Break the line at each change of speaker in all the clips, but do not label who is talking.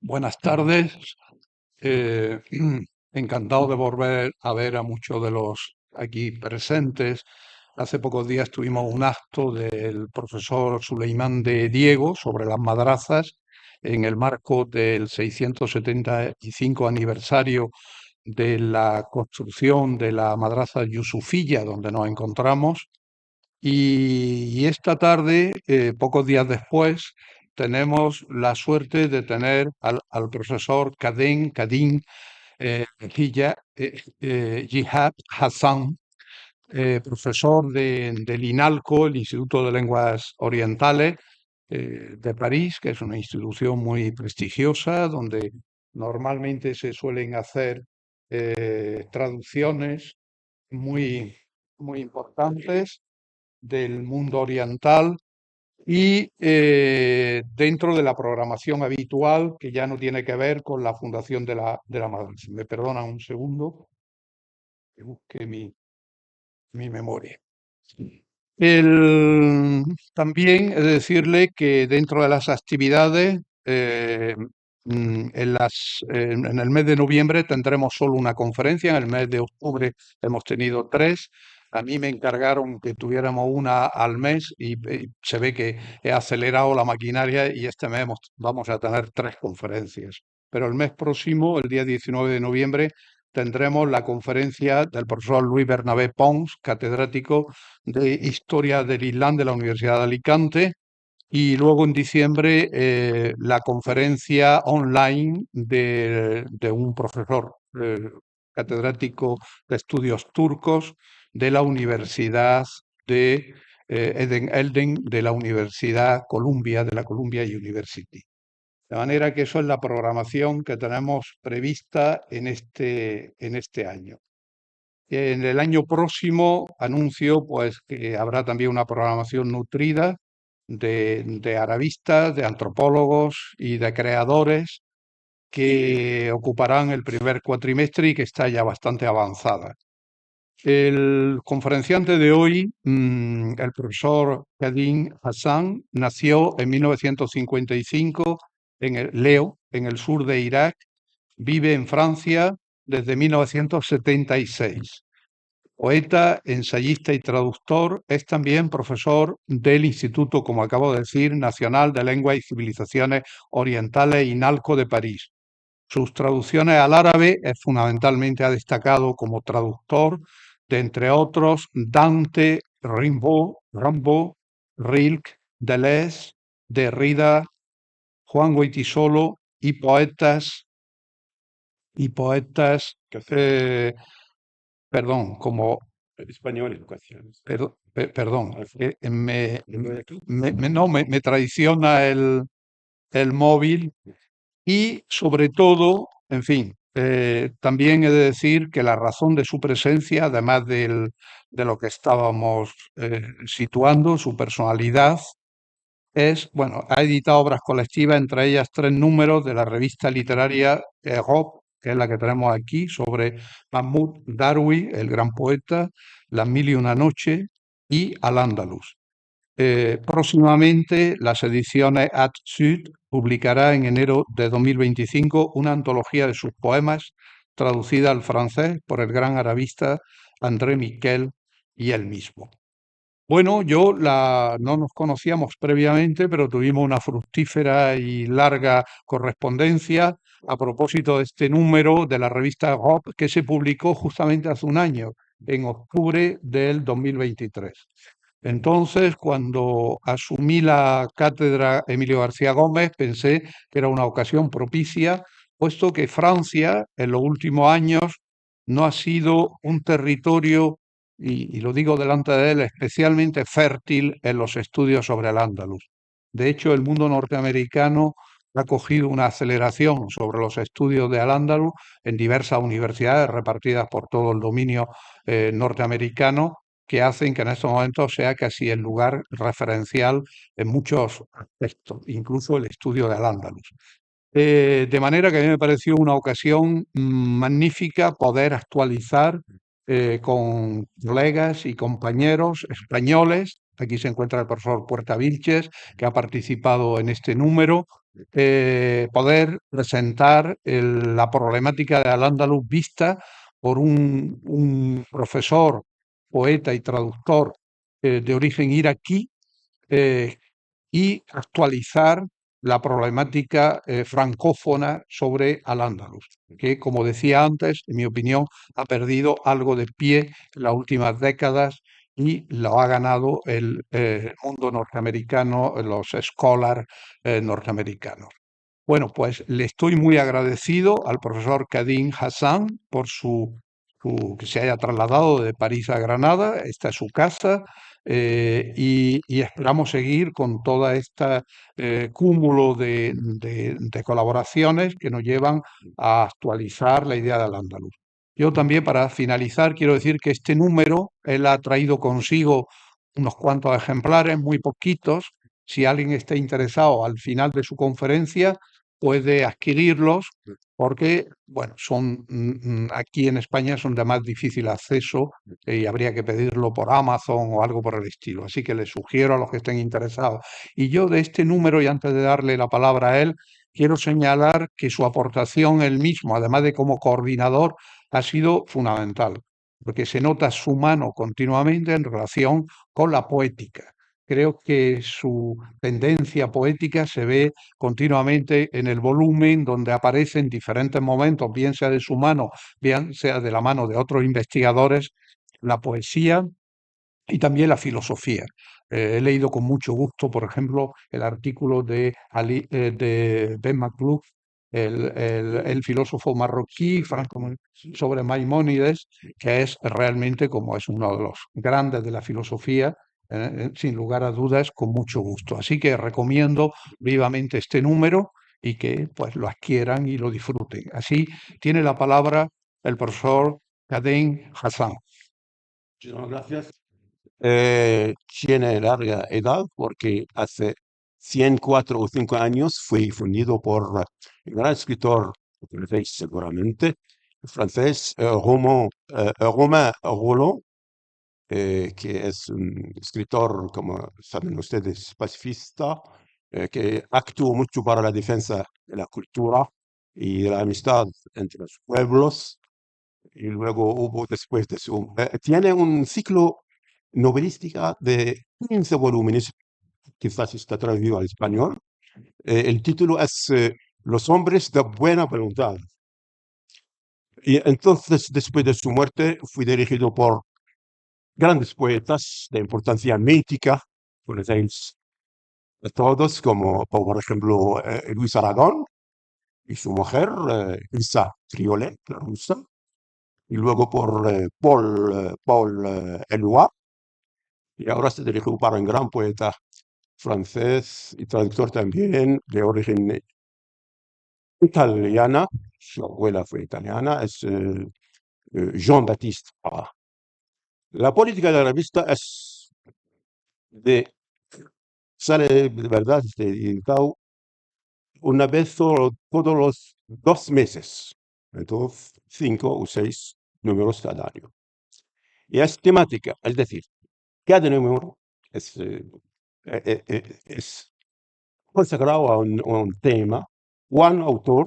Buenas tardes. Eh, Encantado de volver a ver a muchos de los aquí presentes. Hace pocos días tuvimos un acto del profesor Suleimán de Diego sobre las madrazas en el marco del 675 aniversario de la construcción de la madraza Yusufilla, donde nos encontramos. Y esta tarde, pocos días después, tenemos la suerte de tener al profesor Kadim Jihad Hassan, profesor del INALCO, el Instituto de Lenguas Orientales de París, que es una institución muy prestigiosa, donde normalmente se suelen hacer traducciones muy, muy importantes del mundo oriental y dentro de la programación habitual que ya no tiene que ver con la fundación de la Madre. Si me perdonan un segundo, que busque mi memoria. También he de decirle que dentro de las actividades, en el mes de noviembre tendremos solo una conferencia, en el mes de octubre hemos tenido tres. A mí me encargaron que tuviéramos una al mes y se ve que he acelerado la maquinaria y este mes vamos a tener tres conferencias. Pero el mes próximo, el día 19 de noviembre, tendremos la conferencia del profesor Luis Bernabé Pons, catedrático de Historia del Islam de la Universidad de Alicante, y luego en diciembre la conferencia online de un profesor catedrático de estudios turcos de la Universidad de Eden Elden, de la Universidad Columbia, de la Columbia University. De manera que eso es la programación que tenemos prevista en este año. En el año próximo anuncio pues que habrá también una programación nutrida de arabistas, de antropólogos y de creadores que ocuparán el primer cuatrimestre y que está ya bastante avanzada. El conferenciante de hoy, el profesor Kadim Hassan, nació en 1955 en Leo, en el sur de Irak. Vive en Francia desde 1976. Poeta, ensayista y traductor, es también profesor del Instituto, como acabo de decir, Nacional de Lengua y Civilizaciones Orientales INALCO de París. Sus traducciones al árabe fundamentalmente ha destacado como traductor de, entre otros, Dante, Rimbaud, Rilke, Deleuze, Derrida, Juan Goytisolo y poetas, perdón, como
Español, educación.
perdón, no, me traiciona el móvil y sobre todo, en fin, también he de decir que la razón de su presencia, además de lo que estábamos situando, su personalidad, es, bueno, ha editado obras colectivas, entre ellas 3 números de la revista literaria Europe, que es la que tenemos aquí, sobre Mahmoud Darwi, el gran poeta, Las mil y una noche y Al-Ándalus. Próximamente, las ediciones Ad Sud publicará en enero de 2025 una antología de sus poemas traducida al francés por el gran arabista André Miquel y él mismo. Bueno, no nos conocíamos previamente, pero tuvimos una fructífera y larga correspondencia a propósito de este número de la revista Europe que se publicó justamente hace un año, en octubre del 2023. Entonces, cuando asumí la cátedra Emilio García Gómez, pensé que era una ocasión propicia, puesto que Francia en los últimos años no ha sido un territorio, y lo digo delante de él, especialmente fértil en los estudios sobre el Andaluz. De hecho, el mundo norteamericano ha cogido una aceleración sobre los estudios de Al-Ándalus en diversas universidades repartidas por todo el dominio norteamericano, que hacen que en estos momentos sea casi el lugar referencial en muchos aspectos, incluso el estudio de Al-Ándalus. De manera que a mí me pareció una ocasión magnífica poder actualizar con colegas y compañeros españoles. Aquí se encuentra el profesor Puerta Vilches, que ha participado en este número, poder presentar la problemática de Al-Ándalus vista por un profesor, poeta y traductor de origen iraquí, eh, y actualizar la problemática francófona sobre Al-Ándalus, que, como decía antes, en mi opinión, ha perdido algo de pie en las últimas décadas y lo ha ganado el mundo norteamericano, los scholars norteamericanos. Bueno, pues le estoy muy agradecido al profesor Kadim Hassan por que se haya trasladado de París a Granada. Esta es su casa, y esperamos seguir con toda esta cúmulo de colaboraciones que nos llevan a actualizar la idea del andaluz. Yo también, para finalizar, quiero decir que este número, él ha traído consigo unos cuantos ejemplares, muy poquitos. Si alguien está interesado, al final de su conferencia puede adquirirlos, porque, bueno, son aquí en España son de más difícil acceso, y habría que pedirlo por Amazon o algo por el estilo. Así que les sugiero a los que estén interesados. Y yo, de este número, y antes de darle la palabra a él, quiero señalar que su aportación él mismo, además de como coordinador, ha sido fundamental, porque se nota su mano continuamente en relación con la poética. Creo que su tendencia poética se ve continuamente en el volumen, donde aparece en diferentes momentos, bien sea de su mano, bien sea de la mano de otros investigadores, la poesía y también la filosofía. He leído con mucho gusto, por ejemplo, el artículo de Ben McClure, el filósofo marroquí sobre Maimónides, que es realmente, como es uno de los grandes de la filosofía, sin lugar a dudas, con mucho gusto. Así que recomiendo vivamente este número y que pues lo adquieran y lo disfruten. Así tiene la palabra el profesor Kaden Hassan.
Muchísimas gracias. Tiene larga edad porque hace 104 o 5 años fue difundido por el gran escritor francés, seguramente, el francés Romain Rolland, que es un escritor, como saben ustedes, pacifista, que actuó mucho para la defensa de la cultura y de la amistad entre los pueblos. Y luego hubo después de su... tiene un ciclo novelística de 15 volúmenes, quizás está traducido al español. El título es Los hombres de buena voluntad. Y entonces, después de su muerte, fui dirigido por grandes poetas de importancia mítica, conocéis a todos, como por ejemplo Luis Aragón y su mujer, Elsa Triolet, la rusa, y luego por Paul Eluard, y ahora se dirigió para un gran poeta francés y traductor también de origen italiana, su abuela fue italiana, es Jean-Baptiste Parra. La política de la revista es de, sale de verdad editado una vez todos los 2 meses, entonces 5 o 6 números cada año. Y es temática, es decir, cada número es consagrado a un tema, o a un autor,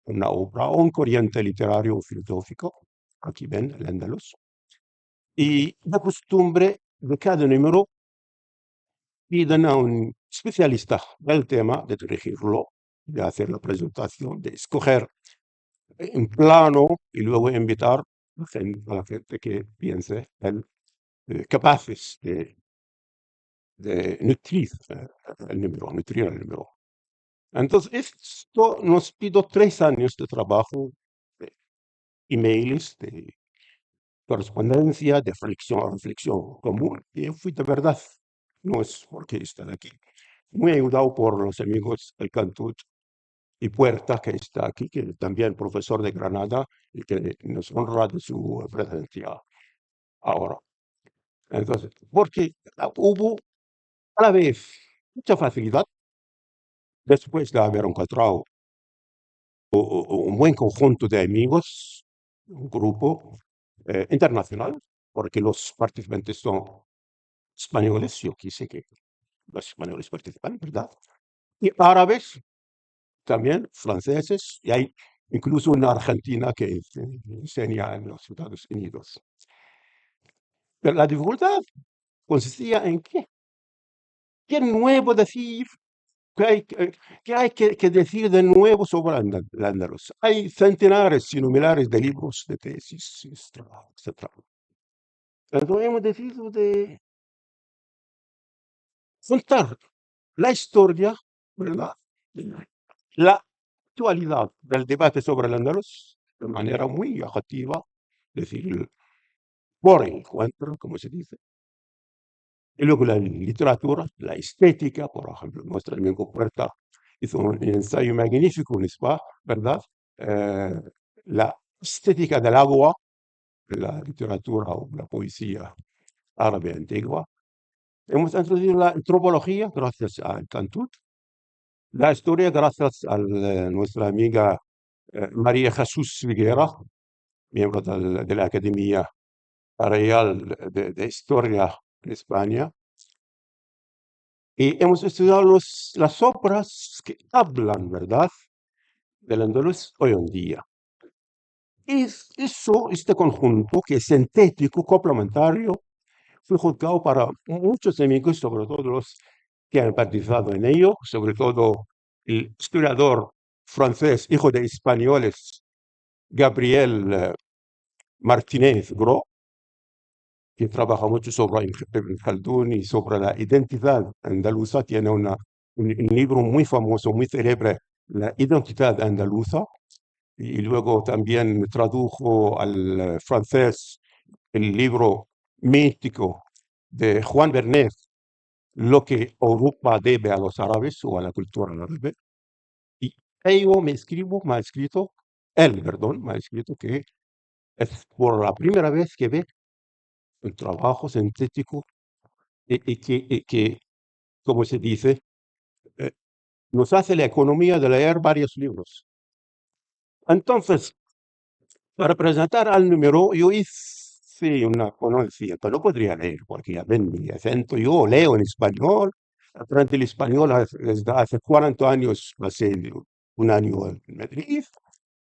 una obra, o un corriente literario o filosófico, aquí ven el Andaluz, y la costumbre de cada número piden a un especialista del tema de dirigirlo, de hacer la presentación, de escoger un plano y luego invitar a la gente que piense capaces de nutrir el número. Entonces, esto nos pidió 3 años de trabajo, de emails, de correspondencia, de reflexión común. Y fui de verdad, no es porque estar aquí, muy ayudado por los amigos del Cantut y Puerta, que está aquí, que también profesor de Granada y que nos honra de su presencia ahora. Entonces, porque hubo a la vez mucha facilidad después de haber encontrado un buen conjunto de amigos, un grupo internacional, porque los participantes son españoles, yo quise que los españoles participan, ¿verdad? Y árabes, también franceses, y hay incluso una argentina que enseña en los Estados Unidos. Pero la dificultad consistía en qué nuevo decir, qué hay que decir de nuevo sobre el andaluz. Hay centenares, sino millares de libros, de tesis, etc. Entonces hemos decidido de contar la historia, ¿verdad? La actualidad del debate sobre el andaluz de manera muy objetiva, es decir, por encuentro, como se dice. Y luego la literatura, la estética, por ejemplo, nuestro amigo Puerta hizo un ensayo magnífico, ¿no es pas? ¿Verdad? Eh, la estética del agua, de la literatura o la poesía árabe antigua. Hemos introducido la antropología gracias a Cantut, la historia gracias a nuestra amiga María Jesús Figuera, miembro de la Academia Real de Historia en España. Y hemos estudiado las obras que hablan, ¿verdad?, del andaluz hoy en día. Y este conjunto, que es sintético, complementario, fue juzgado para muchos amigos, sobre todo los que han participado en ello, sobre todo el historiador francés, hijo de españoles, Gabriel Martínez Gros, que trabaja mucho sobre Ibn Khaldun y sobre la identidad andaluza. Tiene un libro muy famoso, muy célebre, La identidad andaluza, y luego también tradujo al francés el libro mítico de Juan Vernet, Lo que Europa debe a los árabes o a la cultura árabe. Y me ha escrito, él, perdón, me ha escrito que es por la primera vez que ve un trabajo sintético y que, como se dice, eh, nos hace la economía de leer varios libros. Entonces, para presentar al número, yo hice una ponencia, pero no podría leer porque ya ven mi acento. Yo leo en español, aprendí el español desde hace 40 años, pasé un año en Madrid.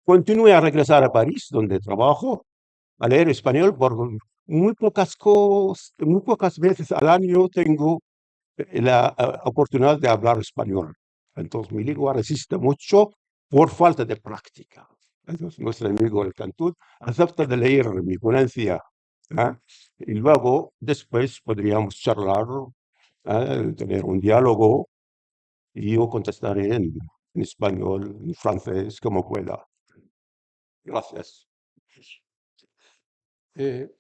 Continué a regresar a París, donde trabajo, a leer español por muy pocas veces al año tengo la oportunidad de hablar español. Entonces mi lengua resiste mucho por falta de práctica. Entonces nuestro amigo el Cantut acepta de leer mi ponencia, ¿ah? Y luego después podríamos charlar, tener un diálogo, y yo contestaré en español, en francés, como pueda. Gracias.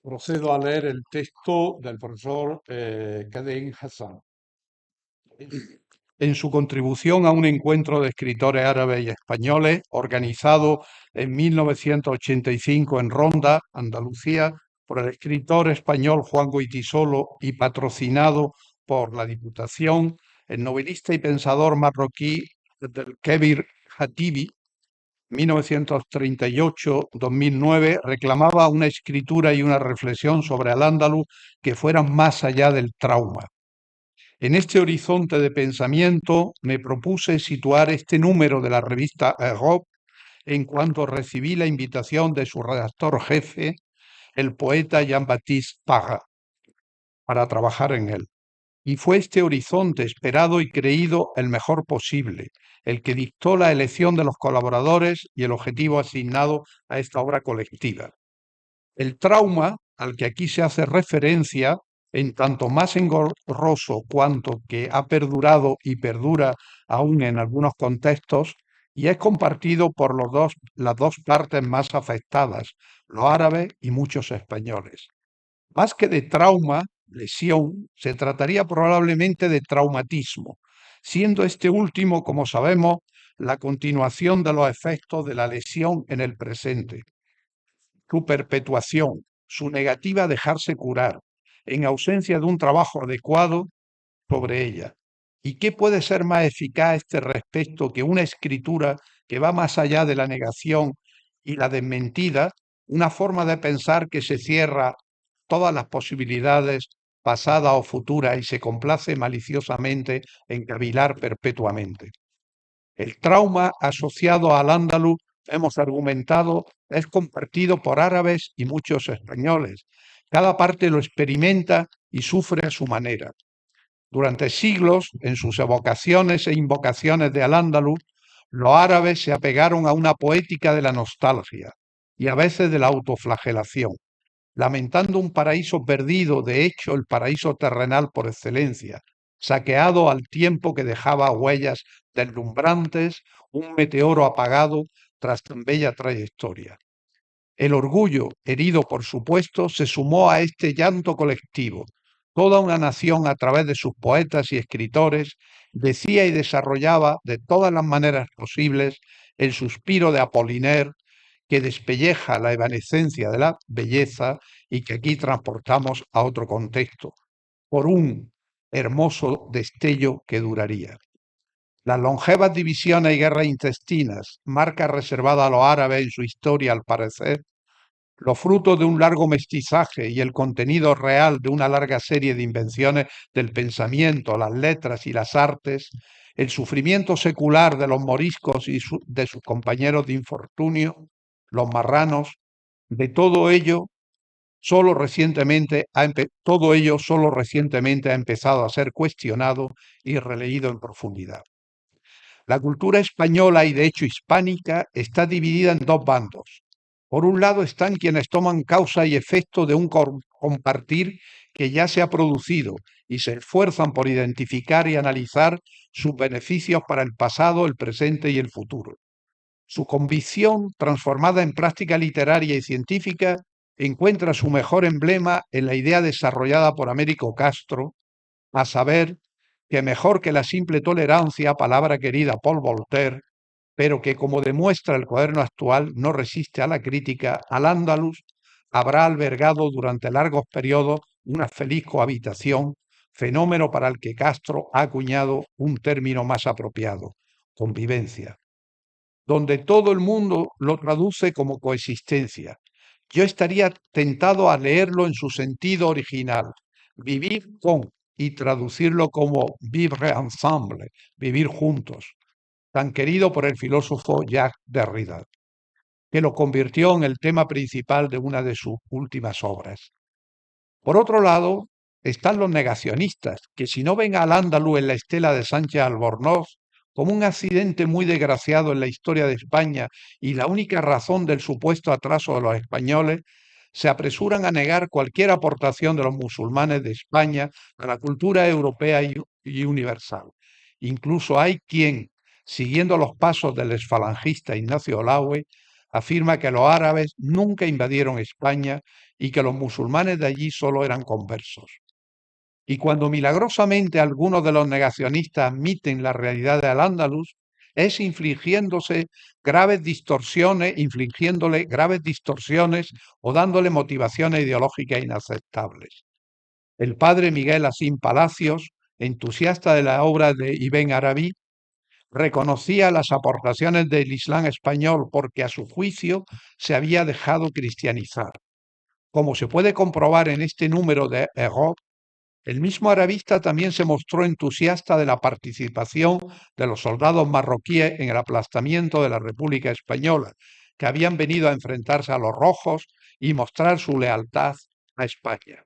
Procedo a leer el texto del profesor Kadeem Hassan. En su contribución a un encuentro de escritores árabes y españoles organizado en 1985 en Ronda, Andalucía, por el escritor español Juan Goytisolo y patrocinado por la Diputación, el novelista y pensador marroquí Kebir Hatibi, 1938-2009, reclamaba una escritura y una reflexión sobre al-Ándalus que fueran más allá del trauma. En este horizonte de pensamiento me propuse situar este número de la revista Europe en cuanto recibí la invitación de su redactor jefe, el poeta Jean-Baptiste Parra, para trabajar en él. Y fue este horizonte esperado y creído el mejor posible, el que dictó la elección de los colaboradores y el objetivo asignado a esta obra colectiva. El trauma al que aquí se hace referencia, en tanto más engorroso cuanto que ha perdurado y perdura aún en algunos contextos, y es compartido por las dos partes más afectadas, los árabes y muchos españoles. Más que de trauma, lesión, se trataría probablemente de traumatismo, siendo este último, como sabemos, la continuación de los efectos de la lesión en el presente, su perpetuación, su negativa a dejarse curar, en ausencia de un trabajo adecuado sobre ella. ¿Y qué puede ser más eficaz a este respecto que una escritura que va más allá de la negación y la desmentida, una forma de pensar que se cierra todas las posibilidades pasadas o futuras y se complace maliciosamente en cavilar perpetuamente? El trauma asociado al Andaluz, hemos argumentado, es compartido por árabes y muchos españoles. Cada parte lo experimenta y sufre a su manera. Durante siglos, en sus evocaciones e invocaciones de Al-Ándalus, los árabes se apegaron a una poética de la nostalgia y a veces de la autoflagelación, lamentando un paraíso perdido, de hecho el paraíso terrenal por excelencia, saqueado al tiempo que dejaba huellas deslumbrantes, un meteoro apagado tras tan bella trayectoria. El orgullo, herido por supuesto, se sumó a este llanto colectivo. Toda una nación, a través de sus poetas y escritores, decía y desarrollaba de todas las maneras posibles el suspiro de Apollinaire, que despelleja la evanescencia de la belleza y que aquí transportamos a otro contexto, por un hermoso destello que duraría. Las longevas divisiones y guerras intestinas, marca reservada a los árabes en su historia al parecer, los frutos de un largo mestizaje y el contenido real de una larga serie de invenciones del pensamiento, las letras y las artes, el sufrimiento secular de los moriscos y de sus compañeros de infortunio, los marranos, de todo ello solo recientemente ha empezado a ser cuestionado y releído en profundidad. La cultura española y de hecho hispánica está dividida en dos bandos. Por un lado están quienes toman causa y efecto de un compartir que ya se ha producido y se esfuerzan por identificar y analizar sus beneficios para el pasado, el presente y el futuro. Su convicción, transformada en práctica literaria y científica, encuentra su mejor emblema en la idea desarrollada por Américo Castro, a saber, que mejor que la simple tolerancia, palabra querida por Voltaire, pero que, como demuestra el cuaderno actual, no resiste a la crítica, al Andaluz habrá albergado durante largos periodos una feliz cohabitación, fenómeno para el que Castro ha acuñado un término más apropiado: convivencia, donde todo el mundo lo traduce como coexistencia. Yo estaría tentado a leerlo en su sentido original, vivir con, y traducirlo como vivre ensemble, vivir juntos, tan querido por el filósofo Jacques Derrida, que lo convirtió en el tema principal de una de sus últimas obras. Por otro lado, están los negacionistas, que si no ven al Andaluz en la estela de Sánchez Albornoz como un accidente muy desgraciado en la historia de España y la única razón del supuesto atraso de los españoles, se apresuran a negar cualquier aportación de los musulmanes de España a la cultura europea y universal. Incluso hay quien, siguiendo los pasos del exfalangista Ignacio Olaue, afirma que los árabes nunca invadieron España y que los musulmanes de allí solo eran conversos. Y cuando milagrosamente algunos de los negacionistas admiten la realidad de Al-Ándalus, es infligiéndole graves distorsiones o dándole motivaciones ideológicas inaceptables. El padre Miguel Asín Palacios, entusiasta de la obra de Ibn Arabi, reconocía las aportaciones del Islam español porque a su juicio se había dejado cristianizar. Como se puede comprobar en este número de Europe, el mismo arabista también se mostró entusiasta de la participación de los soldados marroquíes en el aplastamiento de la República Española, que habían venido a enfrentarse a los rojos y mostrar su lealtad a España.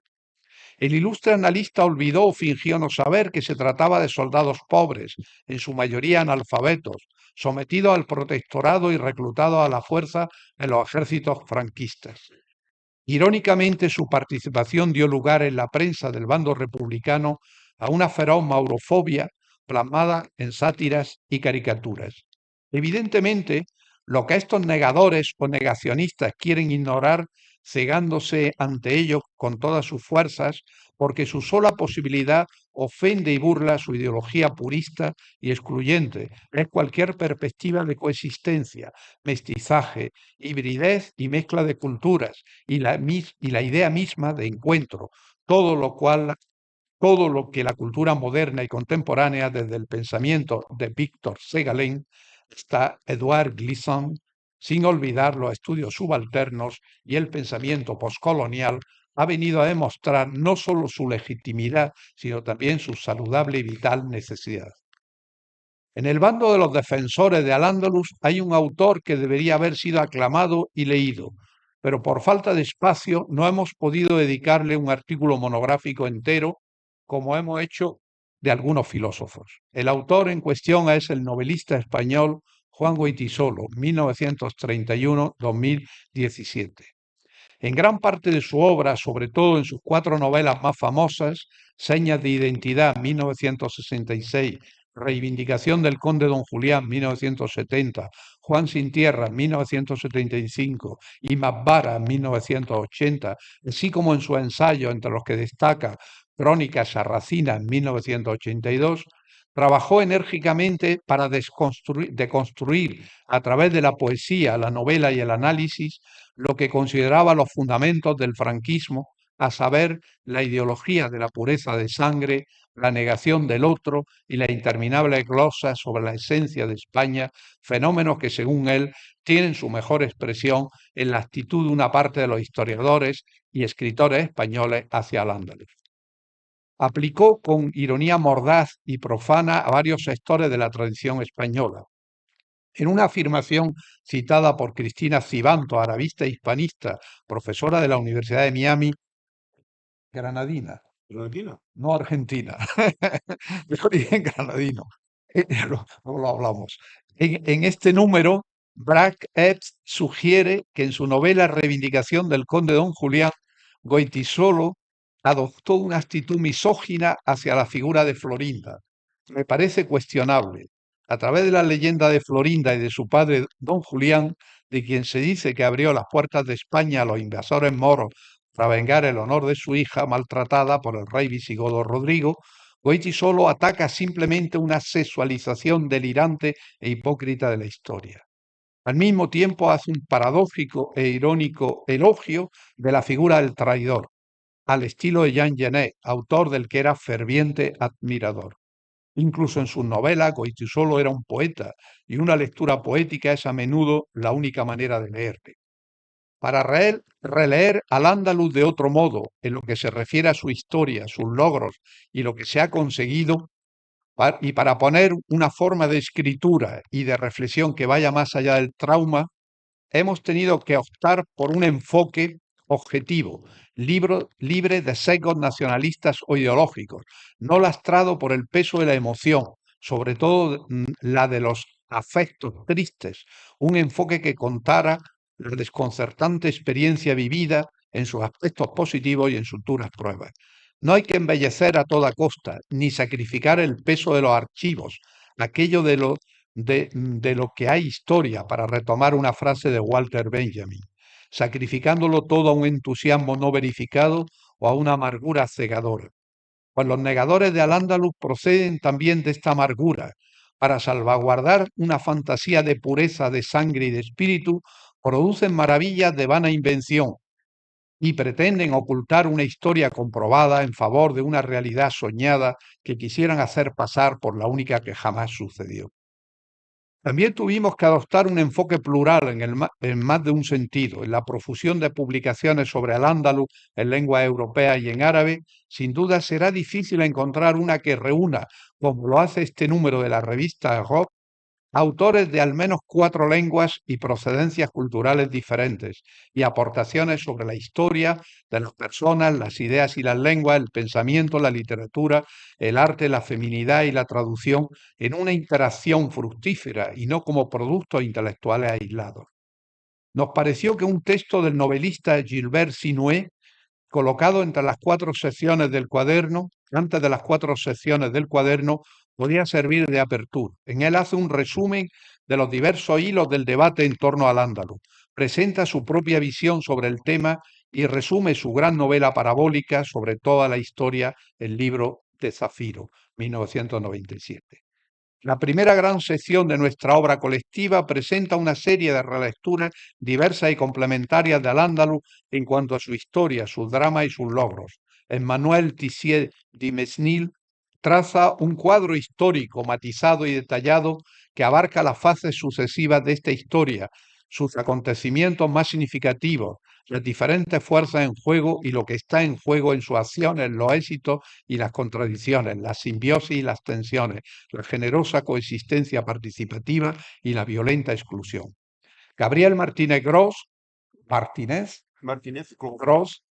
El ilustre analista olvidó o fingió no saber que se trataba de soldados pobres, en su mayoría analfabetos, sometidos al protectorado y reclutados a la fuerza en los ejércitos franquistas. Irónicamente, su participación dio lugar en la prensa del bando republicano a una feroz maurofobia plasmada en sátiras y caricaturas. Evidentemente, lo que estos negadores o negacionistas quieren ignorar, cegándose ante ello con todas sus fuerzas, porque su sola posibilidad ofende y burla su ideología purista y excluyente, es cualquier perspectiva de coexistencia, mestizaje, hibridez y mezcla de culturas, y la idea misma de encuentro, todo lo que la cultura moderna y contemporánea, desde el pensamiento de Víctor Segalen hasta Edouard Glissant, sin olvidar los estudios subalternos y el pensamiento postcolonial, ha venido a demostrar no solo su legitimidad, sino también su saludable y vital necesidad. En el bando de los defensores de Al-Ándalus hay un autor que debería haber sido aclamado y leído, pero por falta de espacio no hemos podido dedicarle un artículo monográfico entero, como hemos hecho de algunos filósofos. El autor en cuestión es el novelista español Juan Goytisolo, 1931-2017. En gran parte de su obra, sobre todo en sus cuatro novelas más famosas, Señas de Identidad, 1966, Reivindicación del Conde Don Julián, 1970, Juan sin Tierra, 1975 y Masbara, 1980, así como en su ensayo, entre los que destaca Crónicas sarracinas, 1982, trabajó enérgicamente para deconstruir a través de la poesía, la novela y el análisis lo que consideraba los fundamentos del franquismo, a saber, la ideología de la pureza de sangre, la negación del otro y la interminable glosa sobre la esencia de España, fenómenos que, según él, tienen su mejor expresión en la actitud de una parte de los historiadores y escritores españoles hacia el Andaluz. Aplicó con ironía mordaz y profana a varios sectores de la tradición española. En una afirmación citada por Cristina Cibanto, arabista e hispanista, profesora de la Universidad de Miami, granadina,
Tranquilo.
no argentina, de origen granadino. Luego lo hablamos. En este número, Brack Epps sugiere que en su novela Reivindicación del Conde Don Julián, Goytisolo adoptó una actitud misógina hacia la figura de Florinda. Me parece cuestionable. A través de la leyenda de Florinda y de su padre Don Julián, de quien se dice que abrió las puertas de España a los invasores moros para vengar el honor de su hija maltratada por el rey visigodo Rodrigo, Goytisolo ataca simplemente una sexualización delirante e hipócrita de la historia. Al mismo tiempo hace un paradójico e irónico elogio de la figura del traidor, al estilo de Jean Genet, autor del que era ferviente admirador. Incluso en sus novelas, Goytisolo era un poeta y una lectura poética es a menudo la única manera de leerle. Para releer al Andaluz de otro modo, en lo que se refiere a su historia, sus logros y lo que se ha conseguido, y para poner una forma de escritura y de reflexión que vaya más allá del trauma, hemos tenido que optar por un enfoque objetivo, libre de sesgos nacionalistas o ideológicos, no lastrado por el peso de la emoción, sobre todo la de los afectos tristes, un enfoque que contara la desconcertante experiencia vivida en sus aspectos positivos y en sus duras pruebas. No hay que embellecer a toda costa, ni sacrificar el peso de los archivos, aquello de lo que hay historia, para retomar una frase de Walter Benjamin, sacrificándolo todo a un entusiasmo no verificado o a una amargura cegadora. Pues los negadores de Al-Ándalus proceden también de esta amargura. Para salvaguardar una fantasía de pureza de sangre y de espíritu, producen maravillas de vana invención y pretenden ocultar una historia comprobada en favor de una realidad soñada que quisieran hacer pasar por la única que jamás sucedió. También tuvimos que adoptar un enfoque plural en más de un sentido. En la profusión de publicaciones sobre Al-Ándalus en lengua europea y en árabe, sin duda será difícil encontrar una que reúna, como lo hace este número de la revista Rock, autores de al menos 4 lenguas y procedencias culturales diferentes, y aportaciones sobre la historia de las personas, las ideas y las lenguas, el pensamiento, la literatura, el arte, la feminidad y la traducción, en una interacción fructífera y no como productos intelectuales aislados. Nos pareció que un texto del novelista Gilbert Sinué, colocado entre las 4 secciones del cuaderno, antes de las 4 secciones del cuaderno, podía servir de apertura. En él hace un resumen de los diversos hilos del debate en torno al Ándalus, presenta su propia visión sobre el tema y resume su gran novela parabólica sobre toda la historia, el libro de Zafiro, 1997. La primera gran sección de nuestra obra colectiva presenta una serie de relecturas diversas y complementarias de Al-Ándalus en cuanto a su historia, sus dramas y sus logros. Emmanuel Tissier Dumesnil traza un cuadro histórico matizado y detallado que abarca las fases sucesivas de esta historia, sus acontecimientos más significativos, las diferentes fuerzas en juego y lo que está en juego en sus acciones, los éxitos y las contradicciones, la simbiosis y las tensiones, la generosa coexistencia participativa y la violenta exclusión. Gabriel Martínez Gros, Martínez
Martínez,
Gros,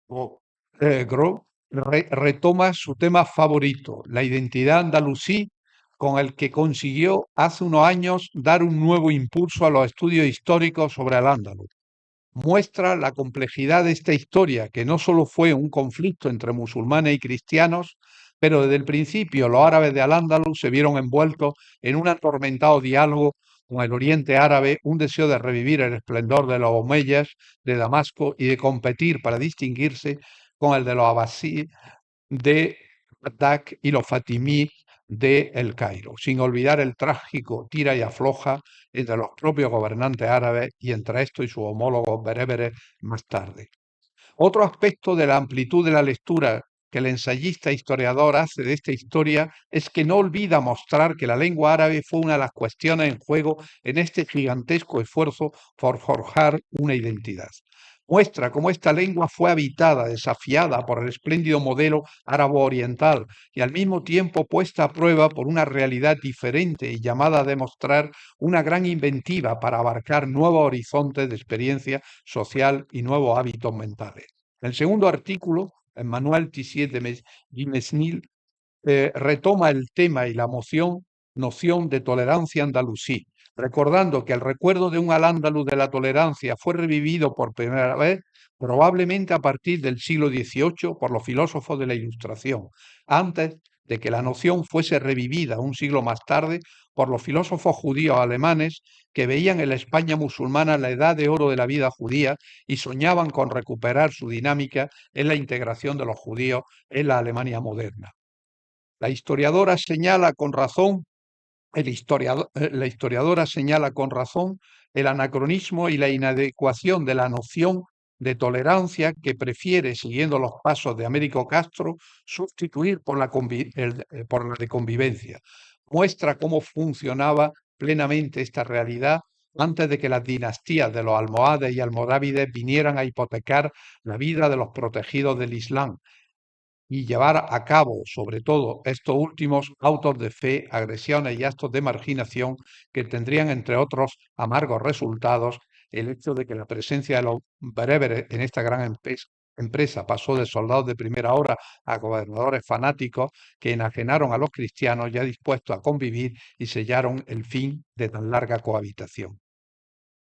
Gros retoma su tema favorito, la identidad andalusí, con el que consiguió hace unos años dar un nuevo impulso a los estudios históricos sobre el Andaluz. Muestra la complejidad de esta historia, que no solo fue un conflicto entre musulmanes y cristianos, pero desde el principio los árabes de Al-Ándalus se vieron envueltos en un atormentado diálogo con el Oriente Árabe, un deseo de revivir el esplendor de los omeyas de Damasco y de competir para distinguirse con el de los abasíes de Bagdad y los fatimí de El Cairo, sin olvidar el trágico tira y afloja entre los propios gobernantes árabes y entre estos y sus homólogos bereberes más tarde. Otro aspecto de la amplitud de la lectura que el ensayista historiador hace de esta historia es que no olvida mostrar que la lengua árabe fue una de las cuestiones en juego en este gigantesco esfuerzo por forjar una identidad. Muestra cómo esta lengua fue habitada, desafiada por el espléndido modelo árabo-oriental y al mismo tiempo puesta a prueba por una realidad diferente y llamada a demostrar una gran inventiva para abarcar nuevos horizontes de experiencia social y nuevos hábitos mentales. El segundo artículo, Emmanuel Tissier de Mesnil, retoma el tema y la noción de tolerancia andalusí, recordando que el recuerdo de un al-ándalus de la tolerancia fue revivido por primera vez probablemente a partir del siglo XVIII por los filósofos de la Ilustración, antes de que la noción fuese revivida un siglo más tarde por los filósofos judíos alemanes que veían en la España musulmana la edad de oro de la vida judía y soñaban con recuperar su dinámica en la integración de los judíos en la Alemania moderna. La historiadora señala con razón la historiadora señala con razón el anacronismo y la inadecuación de la noción de tolerancia que prefiere, siguiendo los pasos de Américo Castro, sustituir por la de convivencia. Muestra cómo funcionaba plenamente esta realidad antes de que las dinastías de los almohades y almorávides vinieran a hipotecar la vida de los protegidos del Islam y llevar a cabo, sobre todo estos últimos, autos de fe, agresiones y actos de marginación que tendrían, entre otros amargos resultados, el hecho de que la presencia de los bereberes en esta gran empresa pasó de soldados de primera hora a gobernadores fanáticos que enajenaron a los cristianos ya dispuestos a convivir y sellaron el fin de tan larga cohabitación.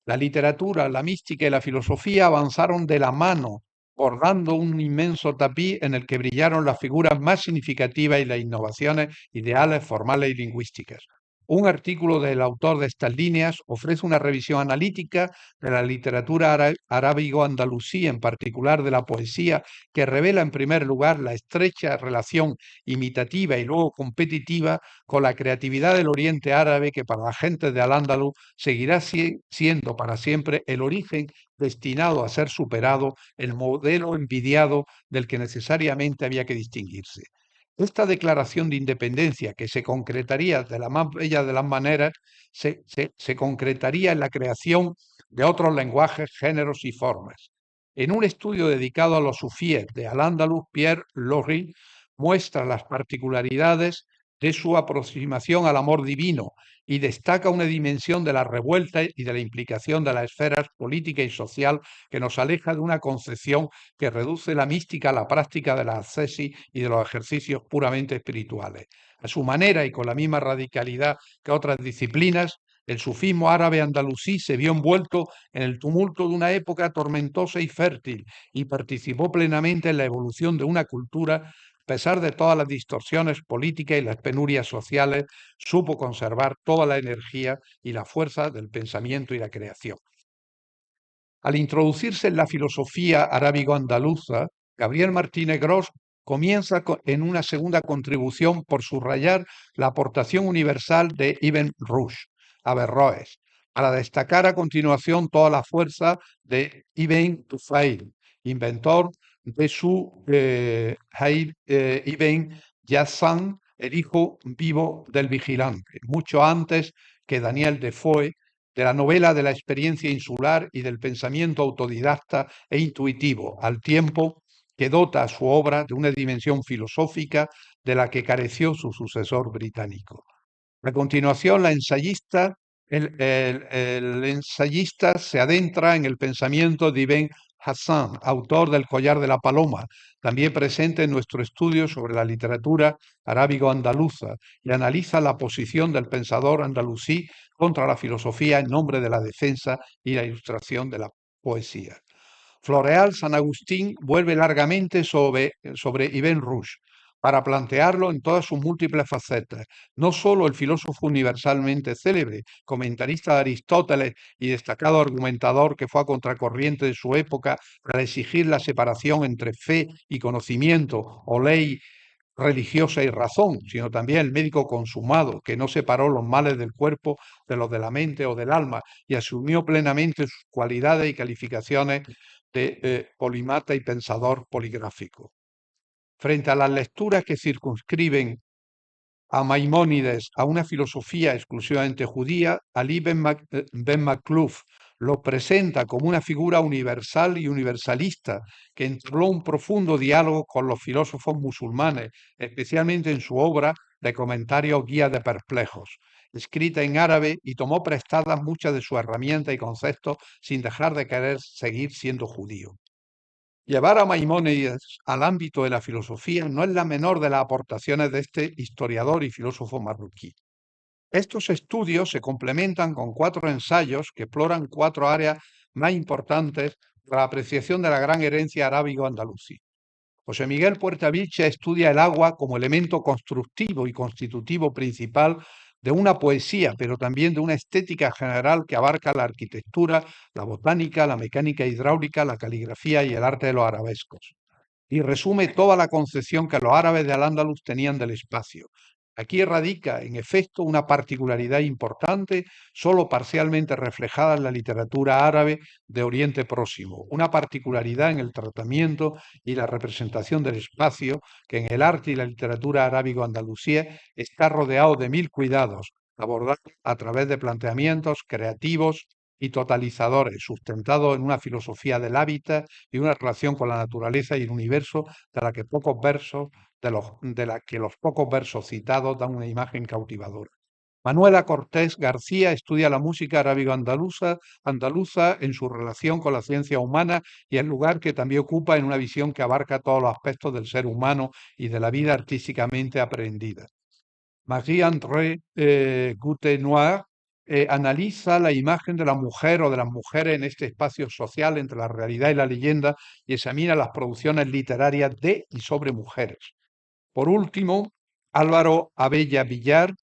La literatura, la mística y la filosofía avanzaron de la mano, bordando un inmenso tapiz en el que brillaron las figuras más significativas y las innovaciones ideales, formales y lingüísticas. Un artículo del autor de estas líneas ofrece una revisión analítica de la literatura arábigo-andalusí, en particular de la poesía, que revela en primer lugar la estrecha relación imitativa y luego competitiva con la creatividad del Oriente Árabe, que para la gente de Al-Ándalus seguirá siendo para siempre el origen destinado a ser superado, el modelo envidiado del que necesariamente había que distinguirse. Esta declaración de independencia, que se concretaría de la más bella de las maneras, se concretaría en la creación de otros lenguajes, géneros y formas. En un estudio dedicado a los sufíes de Al-Ándalus, Pierre Lorry muestra las particularidades de su aproximación al amor divino y destaca una dimensión de la revuelta y de la implicación de las esferas política y social que nos aleja de una concepción que reduce la mística a la práctica de la ascesis y de los ejercicios puramente espirituales. A su manera y con la misma radicalidad que otras disciplinas, el sufismo árabe andalusí se vio envuelto en el tumulto de una época tormentosa y fértil y participó plenamente en la evolución de una cultura. A pesar de todas las distorsiones políticas y las penurias sociales, supo conservar toda la energía y la fuerza del pensamiento y la creación. Al introducirse en la filosofía arábigo-andaluza, Gabriel Martínez Gros comienza en una segunda contribución por subrayar la aportación universal de Ibn Rushd, Averroes, para destacar a continuación toda la fuerza de Ibn Tufayl, inventor de su Ibn Yazan, el hijo vivo del vigilante, mucho antes que Daniel Defoe, de la novela de la experiencia insular y del pensamiento autodidacta e intuitivo, al tiempo que dota a su obra de una dimensión filosófica de la que careció su sucesor británico. A continuación, el ensayista se adentra en el pensamiento de Ibn Hassan, autor del Collar de la Paloma, también presente en nuestro estudio sobre la literatura arábigo-andaluza, y analiza la posición del pensador andalusí contra la filosofía en nombre de la defensa y la ilustración de la poesía. Floreal San Agustín vuelve largamente sobre Ibn Rushd para plantearlo en todas sus múltiples facetas. No solo el filósofo universalmente célebre, comentarista de Aristóteles y destacado argumentador que fue a contracorriente de su época para exigir la separación entre fe y conocimiento o ley religiosa y razón, sino también el médico consumado, que no separó los males del cuerpo de los de la mente o del alma y asumió plenamente sus cualidades y calificaciones de polímata y pensador poligráfico. Frente a las lecturas que circunscriben a Maimónides a una filosofía exclusivamente judía, Ali Ben Makhlouf lo presenta como una figura universal y universalista que entabló un profundo diálogo con los filósofos musulmanes, especialmente en su obra de comentarios Guía de Perplejos, escrita en árabe, y tomó prestadas muchas de sus herramientas y conceptos sin dejar de querer seguir siendo judío. Llevar a Maimónides al ámbito de la filosofía no es la menor de las aportaciones de este historiador y filósofo marroquí. Estos estudios se complementan con 4 ensayos que exploran 4 áreas más importantes para la apreciación de la gran herencia arábigo-andalusí. José Miguel Puertavilche estudia el agua como elemento constructivo y constitutivo principal de una poesía, pero también de una estética general que abarca la arquitectura, la botánica, la mecánica hidráulica, la caligrafía y el arte de los arabescos. Y resume toda la concepción que los árabes de Al-Ándalus tenían del espacio. Aquí radica, en efecto, una particularidad importante, solo parcialmente reflejada en la literatura árabe de Oriente Próximo, una particularidad en el tratamiento y la representación del espacio que en el arte y la literatura arábigo-andalusí está rodeado de 1000 cuidados, abordados a través de planteamientos creativos y totalizadores, sustentados en una filosofía del hábitat y una relación con la naturaleza y el universo de la que los pocos versos citados dan una imagen cautivadora. Manuela Cortés García estudia la música arábigo-andaluza en su relación con la ciencia humana y el lugar que también ocupa en una visión que abarca todos los aspectos del ser humano y de la vida artísticamente aprendida. Marie-André Goutet-Noir analiza la imagen de la mujer o de las mujeres en este espacio social entre la realidad y la leyenda y examina las producciones literarias de y sobre mujeres. Por último, Álvaro Abella Villar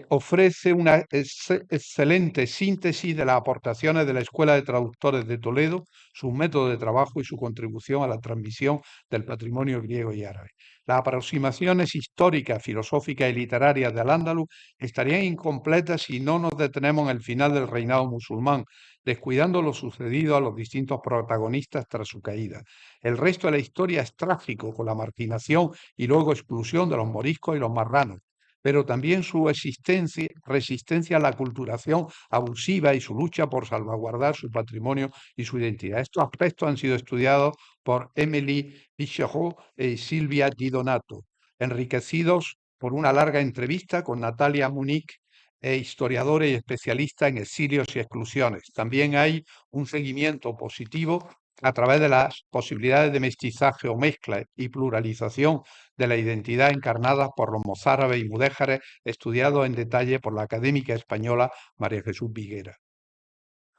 ofrece una excelente síntesis de las aportaciones de la Escuela de Traductores de Toledo, sus métodos de trabajo y su contribución a la transmisión del patrimonio griego y árabe. Las aproximaciones históricas, filosóficas y literarias de Al-Ándalus estarían incompletas si no nos detenemos en el final del reinado musulmán, descuidando lo sucedido a los distintos protagonistas tras su caída. El resto de la historia es trágico, con la marginación y luego exclusión de los moriscos y los marranos, pero también su resistencia a la aculturación abusiva y su lucha por salvaguardar su patrimonio y su identidad. Estos aspectos han sido estudiados por Emily Pichot y Silvia Di Donato, enriquecidos por una larga entrevista con Natalia Munic, historiadora y especialista en exilios y exclusiones. También hay un seguimiento positivo a través de las posibilidades de mestizaje o mezcla y pluralización de la identidad encarnadas por los mozárabes y mudéjares, estudiados en detalle por la académica española María Jesús Viguera.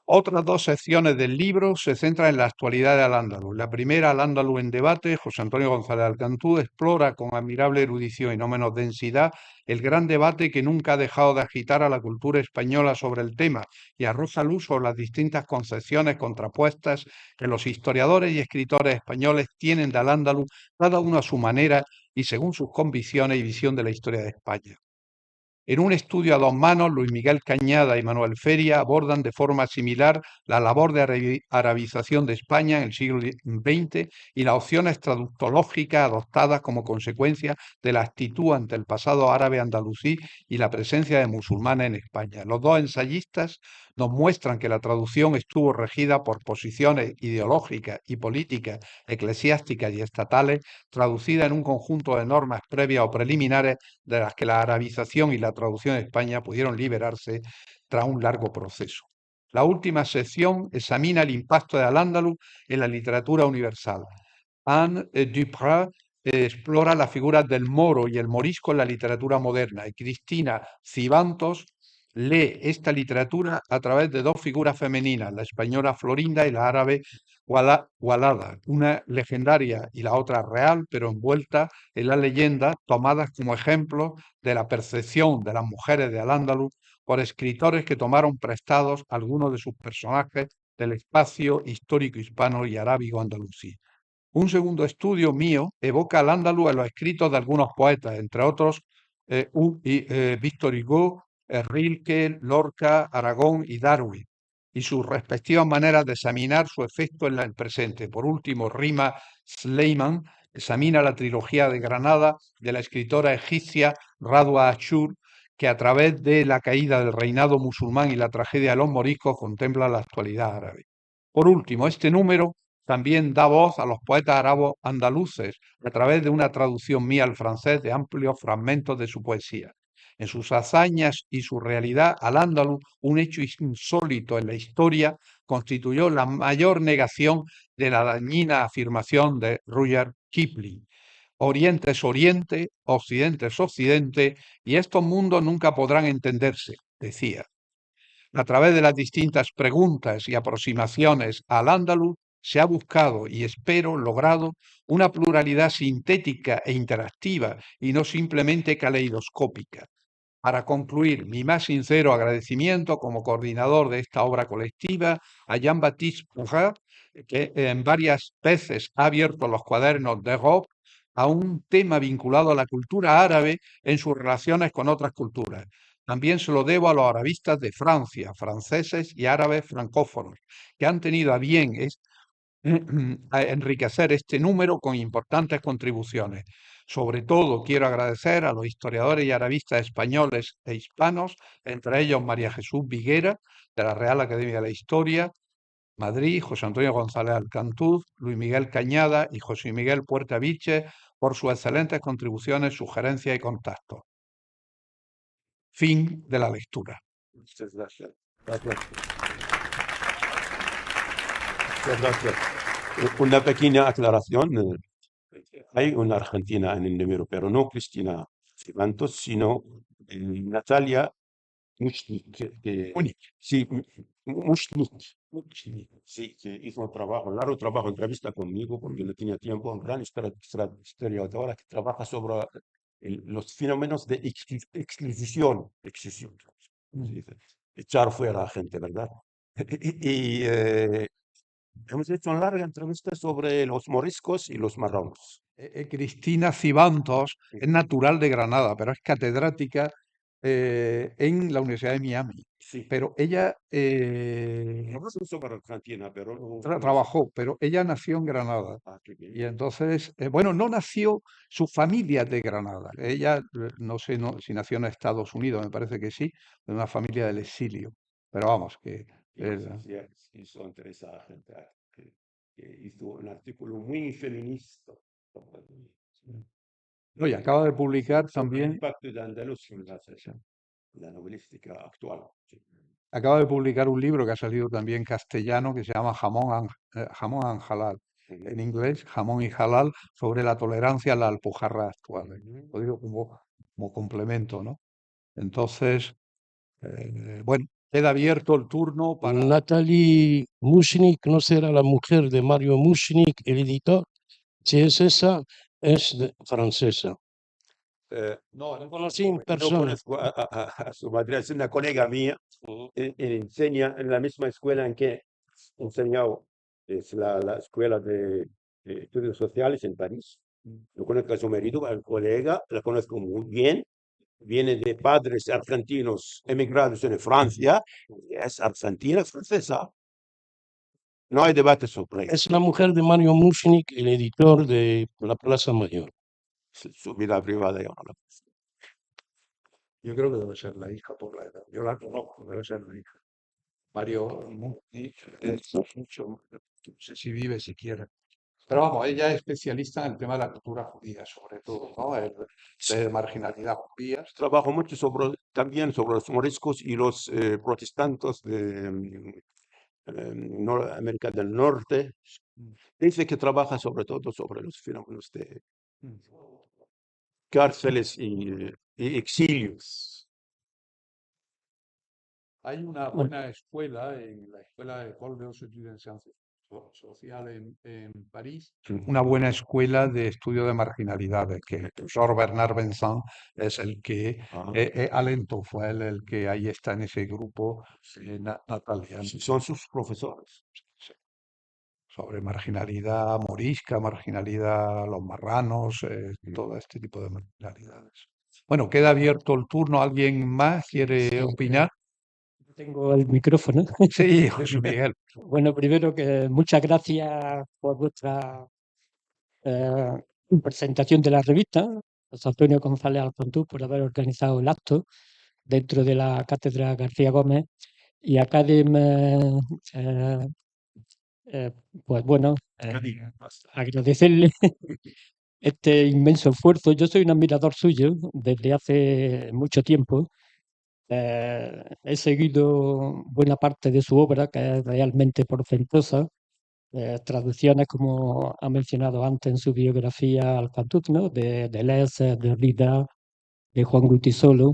Otras 2 secciones del libro se centran en la actualidad de Al-Ándalus. La primera, Al-Ándalus en debate, José Antonio González Alcantú explora con admirable erudición y no menos densidad el gran debate que nunca ha dejado de agitar a la cultura española sobre el tema y arroja luz sobre las distintas concepciones contrapuestas que los historiadores y escritores españoles tienen de Al-Ándalus, cada uno a su manera y según sus convicciones y visión de la historia de España. En un estudio a 2 manos, Luis Miguel Cañada y Manuel Feria abordan de forma similar la labor de arabización de España en el siglo XX y las opciones traductológicas adoptadas como consecuencia de la actitud ante el pasado árabe andalusí y la presencia de musulmanes en España. Los 2 ensayistas nos muestran que la traducción estuvo regida por posiciones ideológicas y políticas, eclesiásticas y estatales, traducidas en un conjunto de normas previas o preliminares de las que la arabización y la traducción en España pudieron liberarse tras un largo proceso. La última sección examina el impacto de Al-Ándalus en la literatura universal. Anne Duprat explora las figuras del moro y el morisco en la literatura moderna, y Cristina Cibantos lee esta literatura a través de dos figuras femeninas, la española Florinda y la árabe Walada, una legendaria y la otra real, pero envuelta en la leyenda, tomadas como ejemplos de la percepción de las mujeres de Al-Ándalus por escritores que tomaron prestados algunos de sus personajes del espacio histórico hispano y arábigo andalusí. Un segundo estudio mío evoca al andaluz en los escritos de algunos poetas, entre otros Víctor Hugo, Rilke, Lorca, Aragón y Darwin, y sus respectivas maneras de examinar su efecto en el presente. Por último, Rima Sleiman examina la trilogía de Granada de la escritora egipcia Radwa Ashur, que a través de la caída del reinado musulmán y la tragedia de los moriscos contempla la actualidad árabe. Por último, este número también da voz a los poetas árabes andaluces a través de una traducción mía al francés de amplios fragmentos de su poesía. En sus hazañas y su realidad, Al-Ándalus, un hecho insólito en la historia, constituyó la mayor negación de la dañina afirmación de Rudyard Kipling. Oriente es Oriente, Occidente es Occidente, y estos mundos nunca podrán entenderse, decía. A través de las distintas preguntas y aproximaciones al andaluz, se ha buscado y espero logrado una pluralidad sintética e interactiva y no simplemente caleidoscópica. Para concluir, mi más sincero agradecimiento como coordinador de esta obra colectiva a Jean-Baptiste Porat, que en varias veces ha abierto los cuadernos de Rob a un tema vinculado a la cultura árabe en sus relaciones con otras culturas. También se lo debo a los arabistas de Francia, franceses y árabes francófonos, que han tenido a bien a enriquecer este número con importantes contribuciones. Sobre todo quiero agradecer a los historiadores y arabistas españoles e hispanos, entre ellos María Jesús Viguera, de la Real Academia de la Historia, Madrid, José Antonio González Alcantuz, Luis Miguel Cañada y José Miguel Puerta Viche, por sus excelentes contribuciones, sugerencias y contactos. Fin de la lectura.
Muchas gracias. Gracias. Muchas gracias. Una pequeña aclaración. Hay una argentina en el número, pero no Cristina Cibantos, sino Natalia Mushnik,
Único.
sí, Mushnik, sí, que hizo un trabajo, un largo trabajo, entrevista conmigo porque no tenía tiempo, un gran historiadora que trabaja sobre los fenómenos de exclusión, ¿cómo se dice? Echar fuera a gente, ¿verdad? Y hemos hecho una larga entrevista sobre los moriscos y los marrones.
Cristina Cibantos es natural de Granada, pero es catedrática en la Universidad de Miami.
Sí,
Pero ella
no sé sobre Argentina, pero no,
trabajó, pero ella nació en Granada.
Ah, qué bien.
Y entonces, bueno, no nació, su familia es de Granada. Ella, no sé si nació en Estados Unidos, me parece que sí, de una familia del exilio. Pero vamos, que
Y hizo Teresa gente que hizo un artículo muy feminista
no, y acaba de publicar
sobre el
también,
impacto de Andaluz en la novelística actual. Sí.
acaba de publicar un libro que ha salido también castellano que se llama Jamón and Halal. En inglés, Jamón y Halal, sobre la tolerancia a la alpujarra actual. Lo digo como complemento, ¿no? Entonces, bueno, queda abierto el turno para...
Natalie Mushnik no será la mujer de Mario Mushnik, el editor. Si es esa, es francesa.
No,
La conocí en
no
persona.
conozco a su madre, es una colega mía, enseña en la misma escuela en que enseñado, es la escuela de estudios sociales en París. Yo conozco a su marido, al colega, la conozco muy bien, viene de padres argentinos emigrados en Francia, y es argentina francesa. No hay debate sobre eso.
Es la mujer de Mario Mushnik, el editor de La Plaza Mayor.
Su vida privada yo no la
Yo creo que debe ser la hija por la edad. Yo la conozco, debe ser la hija. Mario Muti, mucho, no sé si vive siquiera. Pero vamos, ella es especialista en el tema de la cultura judía, sobre todo, ¿no? De marginalidad judía.
Trabajo mucho también sobre los moriscos y los protestantes de América del Norte.
Mm,
Dice que trabaja sobre todo sobre los fenómenos de
mm.
cárceles y exilios.
Hay una
Bueno,
buena escuela en la escuela de École des études en ciencias sociales en París, una buena escuela de estudio de marginalidades, que el profesor Bernard Vincent es el que,
Ajá.
Alento fue él el que ahí está en ese grupo, Natalia,
Son sus profesores.
sí, sobre marginalidad morisca, marginalidad los marranos, todo este tipo de marginalidades. Bueno, queda abierto el turno. ¿Alguien más quiere
sí,
opinar?
tengo el micrófono.
Sí, José Miguel.
Bueno, primero que muchas gracias por vuestra eh, presentación de la revista, José Antonio González Alpontú, por haber organizado el acto dentro de la Cátedra García Gómez y a Cádim, eh, eh, pues bueno, agradecerle este inmenso esfuerzo. Yo soy un admirador suyo desde hace mucho tiempo. He seguido buena parte de su obra, que es realmente portentosa. Traducciones, como ha mencionado antes en su biografía Alcatuz, ¿no? De Deleuze, de Derrida, de Juan Guitisolo,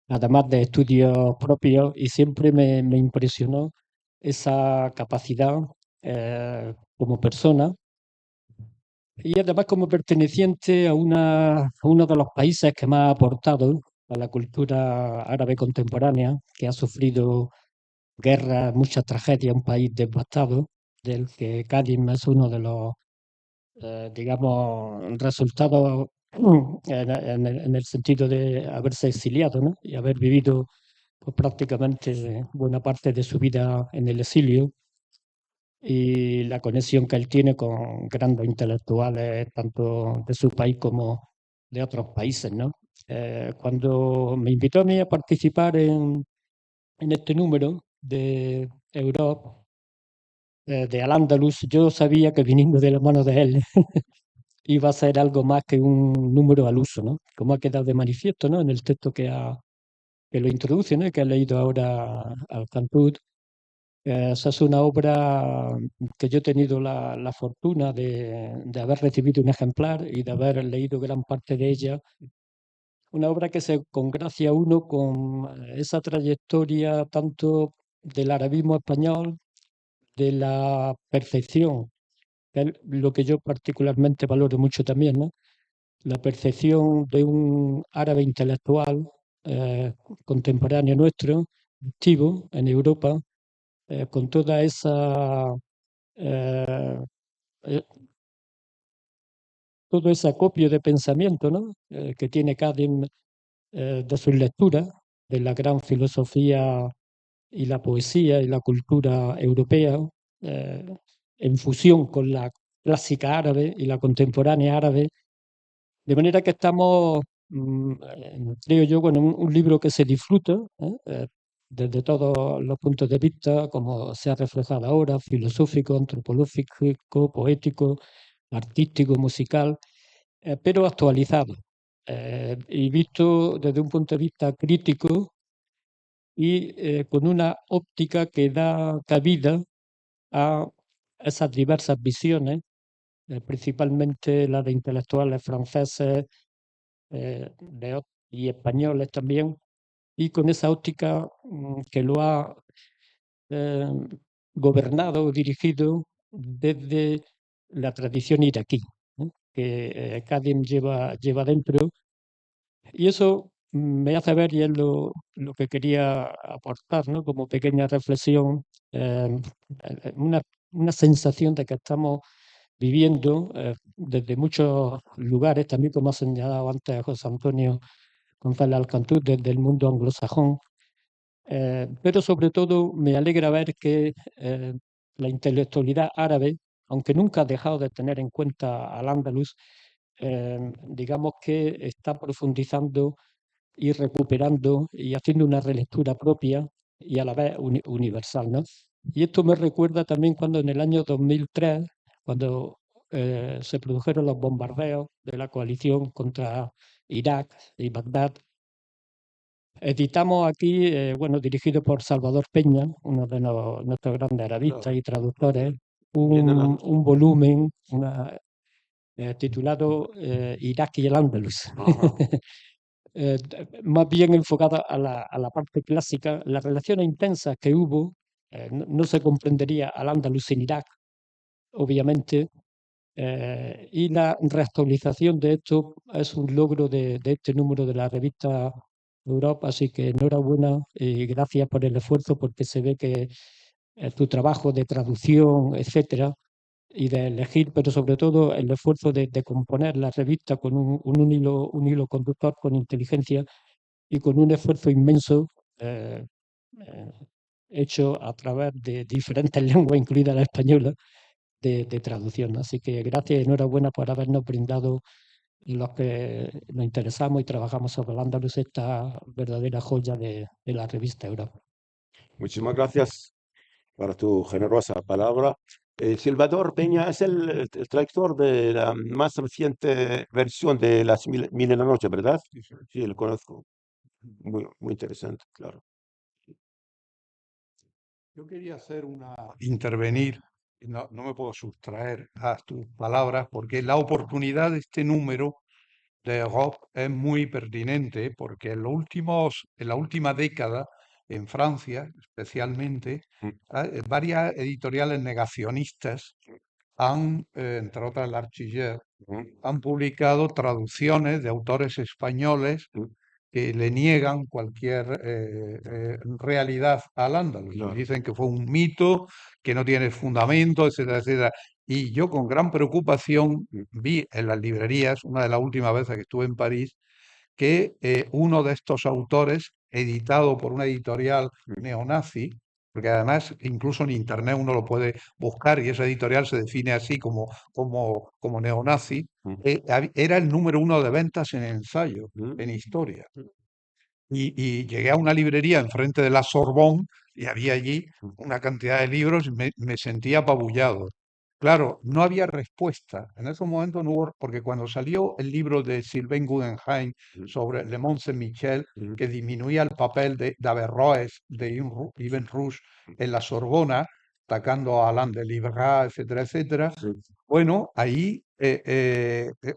además de estudios propios, y siempre me impresionó esa capacidad como persona y además como perteneciente a uno de los países que más ha aportado a la cultura árabe contemporánea, que ha sufrido guerras, muchas tragedias, un país devastado, del que Cádiz es uno de los, digamos, resultados en el sentido de haberse exiliado, ¿no? Y haber vivido pues, prácticamente buena parte de su vida en el exilio y la conexión que él tiene con grandes intelectuales, tanto de su país como de otros países, ¿no? Cuando me invitó a mí a participar en este número de Europa, de Al-Ándalus, yo sabía que viniendo de la mano de él iba a ser algo más que un número al uso, ¿no? Como ha quedado de manifiesto, ¿no? En el texto que lo introduce, ¿no? Que ha leído ahora al Cantut. Esa es una obra que yo he tenido la fortuna de haber recibido un ejemplar y de haber leído gran parte de ella. Una obra que se congracia uno con esa trayectoria tanto del arabismo español, de la percepción, que es lo que yo particularmente valoro mucho también, ¿no? La percepción de un árabe intelectual eh, contemporáneo nuestro, activo en Europa, con toda esa eh, eh, todo ese acopio de pensamiento, ¿no? Que tiene Kadim de sus lecturas, de la gran filosofía y la poesía y la cultura europea, eh, en fusión con la clásica árabe y la contemporánea árabe, de manera que estamos, creo yo, con un libro que se disfruta desde todos los puntos de vista, como se ha reflejado ahora, filosófico, antropológico, poético, artístico, musical, pero actualizado y visto desde un punto de vista crítico y con una óptica que da cabida a esas diversas visiones, principalmente la de intelectuales franceses y españoles también, y con esa óptica que lo ha eh, gobernado o dirigido desde la tradición iraquí, ¿no? Que Kadim lleva dentro. Y eso me hace ver, y es lo que quería aportar, ¿no? Como pequeña reflexión, eh, una, una sensación de que estamos viviendo desde muchos lugares, también como ha señalado antes José Antonio González Alcantú, desde el mundo anglosajón, pero sobre todo me alegra ver que la intelectualidad árabe, aunque nunca ha dejado de tener en cuenta al Andalus, digamos que está profundizando y recuperando y haciendo una relectura propia y a la vez universal, ¿no? Y esto me recuerda también cuando en el año 2003, cuando se produjeron los bombardeos de la coalición contra Irak y Bagdad, editamos aquí, bueno, dirigido por Salvador Peña, uno de nuestros grandes arabistas
Claro.
y traductores,
Bien,
un volumen titulado Irak y el Andalus.
Ajá.
Más bien enfocada a la parte clásica, las relaciones intensas que hubo, no se comprendería al Andalus sin Irak, obviamente, y la reactualización de esto es un logro de este número de la revista Europa, así que enhorabuena y gracias por el esfuerzo, porque se ve que tu trabajo de traducción, etcétera, y de elegir, pero sobre todo el esfuerzo de componer la revista con un hilo conductor con inteligencia y con un esfuerzo inmenso eh, eh, hecho a través de diferentes lenguas, incluida la española, de traducción, ¿no? Así que gracias y enhorabuena por habernos brindado los que nos interesamos y trabajamos sobre el Andalus esta verdadera joya de la revista Europa.
Muchísimas gracias por tu generosa palabra. Salvador Peña es el traductor de la más reciente versión de Las Mil y la Noche, ¿verdad? Sí, lo conozco. Muy interesante, claro.
Yo quería intervenir, y no me puedo sustraer a tus palabras, porque la oportunidad de este número de Europe es muy pertinente, porque en la última década, en Francia especialmente,
Mm,
varias editoriales negacionistas entre otras la Archiller,
mm,
han publicado traducciones de autores españoles
mm,
que le niegan cualquier realidad al Andalus.
claro.
Dicen que fue un mito, que no tiene fundamento, etcétera, etcétera. Y yo con gran preocupación
Mm,
vi en las librerías, una de las últimas veces que estuve en París, que uno de estos autores, editado por una editorial
mm,
neonazi, porque además incluso en Internet uno lo puede buscar y esa editorial se define así como neonazi,
mm,
era el número uno de ventas en ensayo, en
mm,
historia. Y llegué a una librería enfrente de la Sorbonne y había allí
mm,
una cantidad de libros y me sentía apabullado. Claro, no había respuesta. En esos momentos no hubo, porque cuando salió el libro de Sylvain Guggenheim
mm,
sobre Le Mont Saint-Michel,
mm,
que disminuía el papel de Averroes, de Ibn Rushd en la Sorbona, atacando a Alain de Libera, etcétera, etcétera,
sí,
bueno, ahí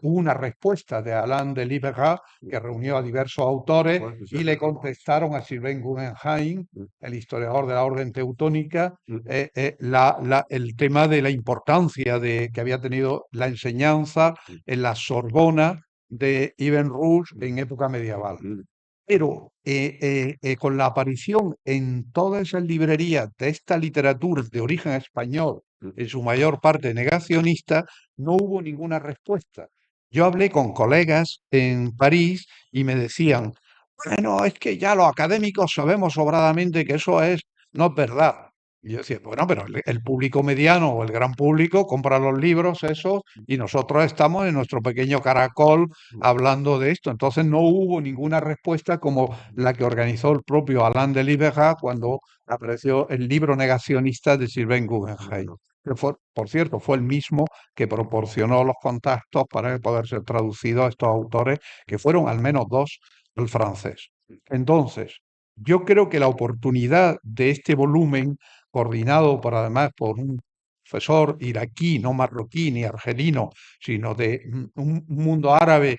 hubo una respuesta de Alain de Libera
mm,
que reunió a diversos autores
bueno, pues,
y le contestaron a Sylvain Guggenheim,
mm,
el historiador de la Orden Teutónica,
mm,
el tema de la importancia de que había tenido la enseñanza
mm,
en la Sorbona de Ibn Rushd
mm,
en época medieval.
mm,
Pero con la aparición en todas esas librerías de esta literatura de origen español,
mm,
en su mayor parte negacionista, no hubo ninguna respuesta. Yo hablé con colegas en París y me decían, bueno, es que ya los académicos sabemos sobradamente que no es verdad. Y yo decía, bueno, pero el público mediano o el gran público compra los libros esos y nosotros estamos en nuestro pequeño caracol
mm,
hablando de esto. Entonces no hubo ninguna respuesta como la que organizó el propio Alain de Libera cuando apareció el libro negacionista de Sylvain Guggenheim.
bueno,
Que por cierto, fue el mismo que proporcionó los contactos para poder ser traducidos a estos autores, que fueron al menos dos al francés. Entonces, yo creo que la oportunidad de este volumen, coordinado por además por un profesor iraquí, no marroquí ni argelino, sino de un mundo árabe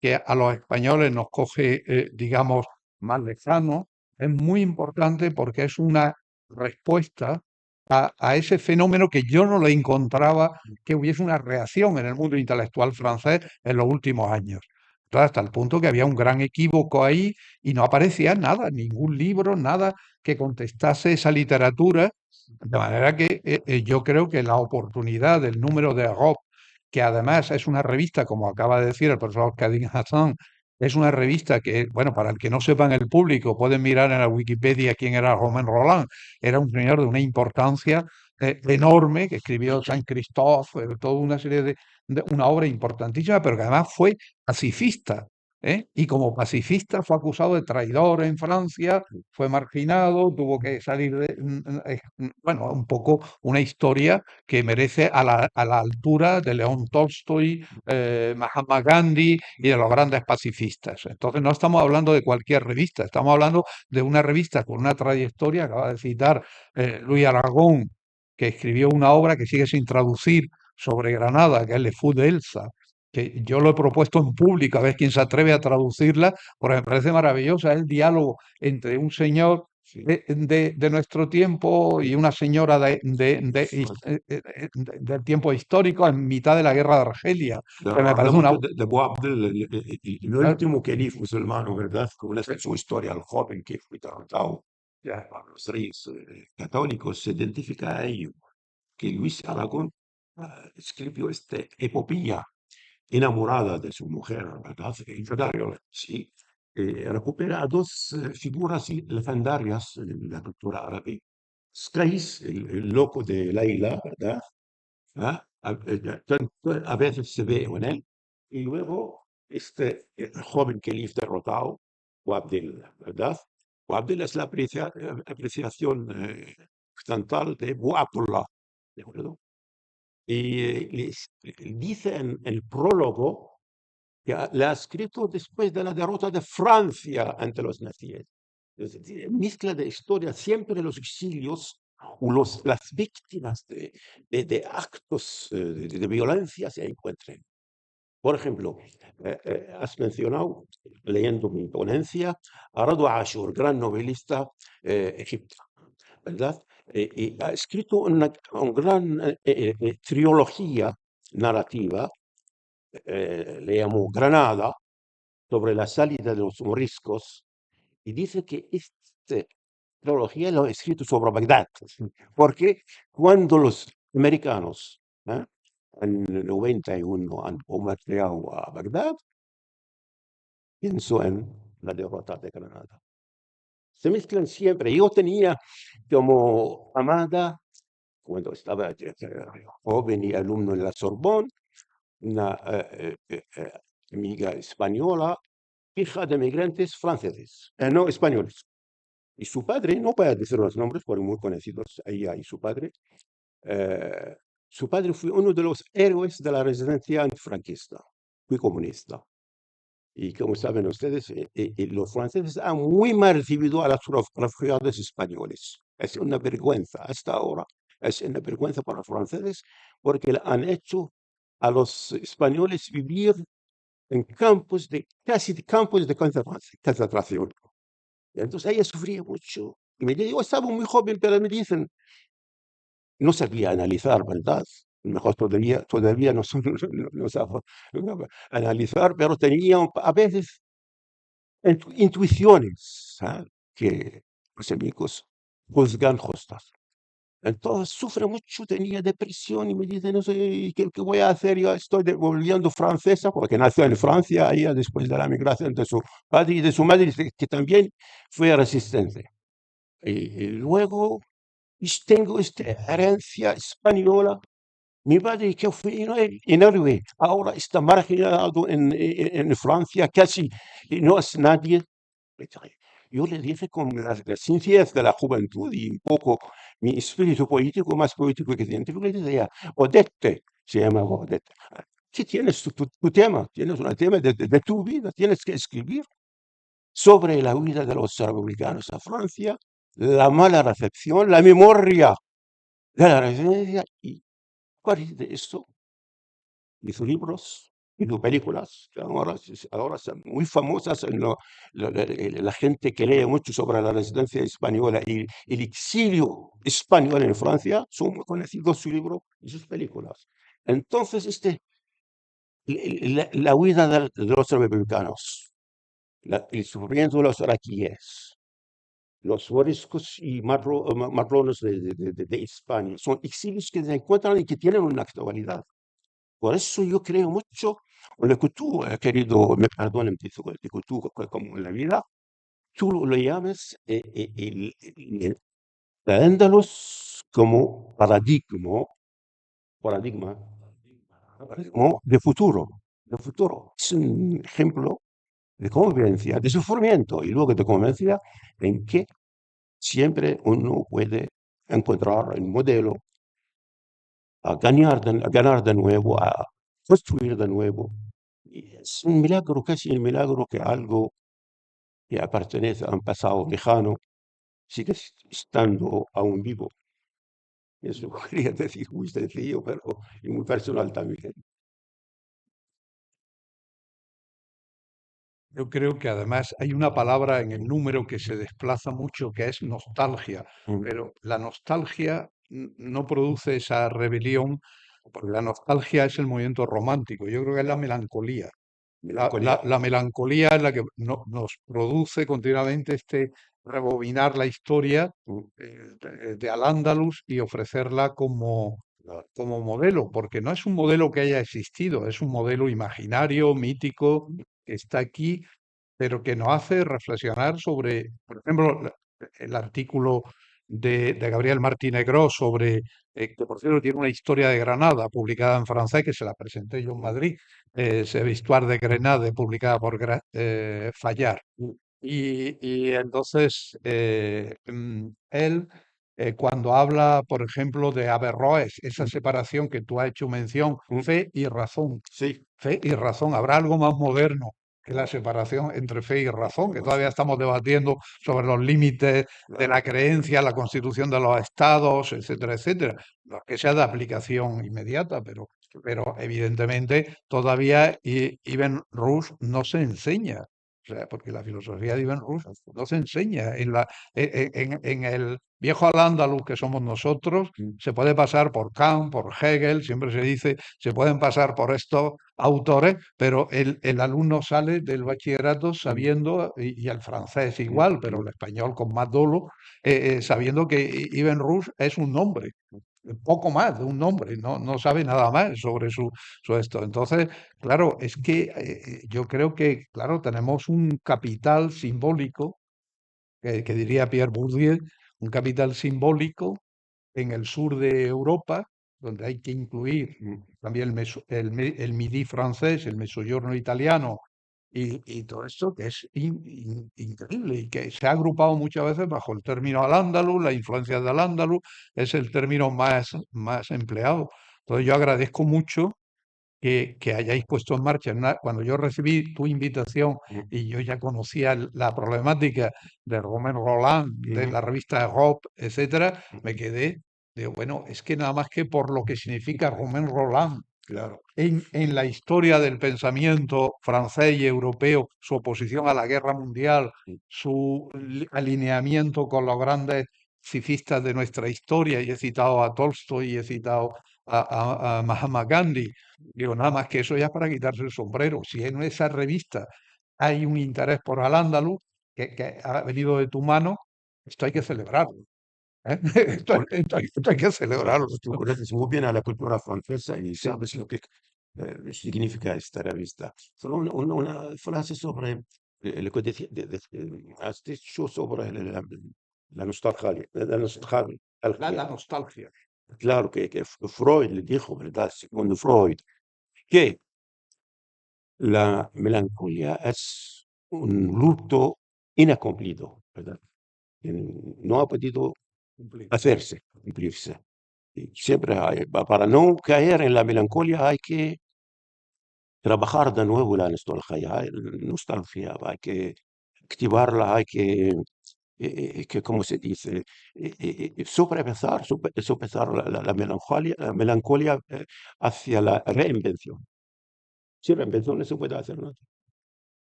que a los españoles nos coge, digamos, más lejano, es muy importante porque es una respuesta a ese fenómeno que yo no le encontraba que hubiese una reacción en el mundo intelectual francés en los últimos años. Entonces, hasta el punto que había un gran equívoco ahí y no aparecía nada, ningún libro, nada que contestase esa literatura. De manera que yo creo que la oportunidad del número de Rob, que además es una revista, como acaba de decir el profesor Kadim Hassan, es una revista que, bueno, para el que no sepan el público, pueden mirar en la Wikipedia quién era Romain Roland. Era un señor de una importancia enorme que escribió Saint-Christophe, toda una serie una obra importantísima, pero que además fue pacifista. ¿eh? Y como pacifista fue acusado de traidor en Francia, fue marginado, tuvo que salir de... bueno, un poco una historia que merece a la altura de León Tolstoy, Mahatma Gandhi y de los grandes pacifistas. Entonces no estamos hablando de cualquier revista, estamos hablando de una revista con una trayectoria, acaba de citar Luis Aragón, que escribió una obra que sigue sin traducir sobre Granada, que es Le Fou de Elsa, que yo lo he propuesto en público, a ver quién se atreve a traducirla, porque me parece maravillosa. Es el diálogo entre un señor
Sí,
de nuestro tiempo y una señora del tiempo histórico en mitad de la guerra de Argelia. Que me parece
hablamos
una...
de Abu Abdel, el último califa musulmán, ¿verdad? Como es su historia, el joven que fue derrotado
Ya,
por los reyes católicos, se identifica a ello, que Luis Aragón escribió esta epopeya enamorada de su mujer, ¿verdad? Sí, recupera dos figuras legendarias en la cultura árabe. Qais, el loco de Laila, ¿verdad? ¿Ah? A veces se ve en él. Y luego este joven califa derrotado, Boabdil, ¿verdad? Boabdil es la apreciación occidental de Boabdullah, ¿de acuerdo? Y dice en el prólogo que la ha escrito después de la derrota de Francia ante los nazis. Es decir, mezcla de historia siempre de los exilios o las víctimas de actos de violencia se encuentren. Por ejemplo, has mencionado, leyendo mi ponencia, a Radu Ashur, gran novelista egipcio, ¿verdad? Y ha escrito una gran trilogía narrativa, le llamó Granada, sobre la salida de los moriscos, y dice que esta trilogía lo ha escrito sobre Bagdad, porque cuando los americanos en el 91 han bombardeado a Bagdad, pensó en la derrota de Granada. Se mezclan siempre. Yo tenía como amada, cuando estaba joven y alumno en la Sorbonne, una amiga española, hija de migrantes franceses, no españoles. Y su padre, no voy a decir los nombres, porque muy conocidos ella y eh, su padre fue uno de los héroes de la resistencia antifranquista, fue comunista. Y como saben ustedes, los franceses han muy mal recibido a los refugiados españoles. Es una vergüenza hasta ahora. Es una vergüenza para los franceses porque han hecho a los españoles vivir en campos casi de campos de concentración. Y entonces ella sufría mucho. Y me dice, yo estaba muy joven, pero me dicen, no sabía analizar, ¿verdad? Mejor todavía no, no sabe analizar, pero tenía a veces intuiciones que los amigos juzgan justas. Entonces sufre mucho, tenía depresión y me dice, no sé qué voy a hacer, yo estoy volviendo francesa, porque nació en Francia, ella después de la migración de su padre y de su madre, que también fue resistente. Y luego tengo esta herencia española. Mi padre, que fue enorme, ahora está marginado en Francia, casi no es nadie. Yo le dije con la sencillez de la juventud y un poco mi espíritu político, más político que científico, le decía, Odette, se llama Odette, ¿qué tienes tu tema? Tienes un tema de tu vida, tienes que escribir sobre la huida de los republicanos a Francia, la mala recepción, la memoria de la resistencia, y a partir de esto hizo libros, hizo películas, que ahora son muy famosas. La gente que lee mucho sobre la resistencia española y el exilio español en Francia son muy conocidos su libro y sus películas. Entonces, la huida de los republicanos, el sufrimiento de los iraquíes, los moriscos y marrones de España, son exilios que se encuentran y que tienen una actualidad. Por eso yo creo mucho en lo que tú, querido, me perdonen, que tú, como en la vida, tú lo llames el Andalus como paradigma de futuro. De futuro. Es un ejemplo de convivencia, de sufrimiento y luego de convivencia en que siempre uno puede encontrar el modelo a ganar de nuevo, a construir de nuevo. Y es un milagro, casi el milagro que algo que pertenece a un pasado lejano sigue estando aún vivo. Eso quería decir muy sencillo, pero y muy personal también.
Yo creo que además hay una palabra en el número que se desplaza mucho, que es nostalgia,
Mm,
pero la nostalgia no produce esa rebelión, porque la nostalgia es el movimiento romántico. Yo creo que es la melancolía.
Melancolía.
La melancolía es la que nos produce continuamente este rebobinar la historia
Mm,
de Al-Ándalus y ofrecerla como,
claro.
como modelo, porque no es un modelo que haya existido, es un modelo imaginario, mítico, que está aquí, pero que nos hace reflexionar sobre, por ejemplo, el artículo de Gabriel Martínez Gros sobre, que por cierto tiene una historia de Granada publicada en francés, que se la presenté yo en
Mm,
Madrid, ese Histoire de Grenade, publicada por Fayard.
mm,
Y entonces él, cuando habla, por ejemplo, de Averroes, esa
mm,
separación que tú has hecho mención,
mm.
fe y razón,
Sí,
fe y razón, ¿habrá algo más moderno que la separación entre fe y razón? Que
pues
todavía
sí,
estamos debatiendo sobre los límites de la
claro.
creencia, la constitución de los estados, etcétera, etcétera. No es que sea de aplicación inmediata, pero evidentemente todavía Ibn Rushd no se enseña. O sea, porque la filosofía de Ibn Rushd no se enseña. En el viejo al-Ándalus que somos nosotros,
Mm,
se puede pasar por Kant, por Hegel, siempre se dice, se pueden pasar por estos autores, pero el alumno sale del bachillerato
mm,
sabiendo, y el francés
mm,
igual, pero
mm,
el español con más dolo, sabiendo que Ibn Rushd es un nombre, poco más de un nombre, no sabe nada más sobre su esto. Entonces, claro, es que yo creo que, claro, tenemos un capital simbólico, que diría Pierre Bourdieu, un capital simbólico en el sur de Europa, donde hay que incluir
mm,
también el Midi francés, el Mezzogiorno italiano y todo esto que es increíble y que se ha agrupado muchas veces bajo el término al-Ándalus, la influencia del Al-Ándalus es el término más empleado. Entonces yo agradezco mucho que hayáis puesto en marcha. Cuando yo recibí tu invitación
mm,
y yo ya conocía la problemática de Romain Roland, de
mm,
la revista Europe, etcétera,
mm.
me quedé de, bueno, es que nada más que por lo que significa Romain Roland
Claro.
en la historia del pensamiento francés y europeo, su oposición a la guerra mundial,
Mm,
su alineamiento con los grandes cifistas de nuestra historia, y he citado a Tolstoy y he citado a Mahatma Gandhi. Digo, nada más que eso ya es para quitarse el sombrero. Si en esa revista hay un interés por Al-Ándalus que ha venido de tu mano, esto hay que celebrarlo. ¿Eh?
Con-
Esto hay que celebrarlo.
Tú conoces muy bien a la cultura francesa y
Sí.
sabes lo que significa esta revista. Solo una frase sobre lo que has dicho sobre la nostalgia. La nostalgia.
La nostalgia.
Claro que Freud le dijo, ¿verdad? Segundo Freud, que la melancolía es un luto inacumplido, ¿verdad? Que no ha podido
Cumplido.
hacerse, cumplirse. Y siempre para no caer en la melancolía hay que trabajar de nuevo la nostalgia, hay que activarla, hay ¿cómo se dice? Sobrepasar la melancolía hacia la reinvención. Sin reinvención no se puede hacer nada.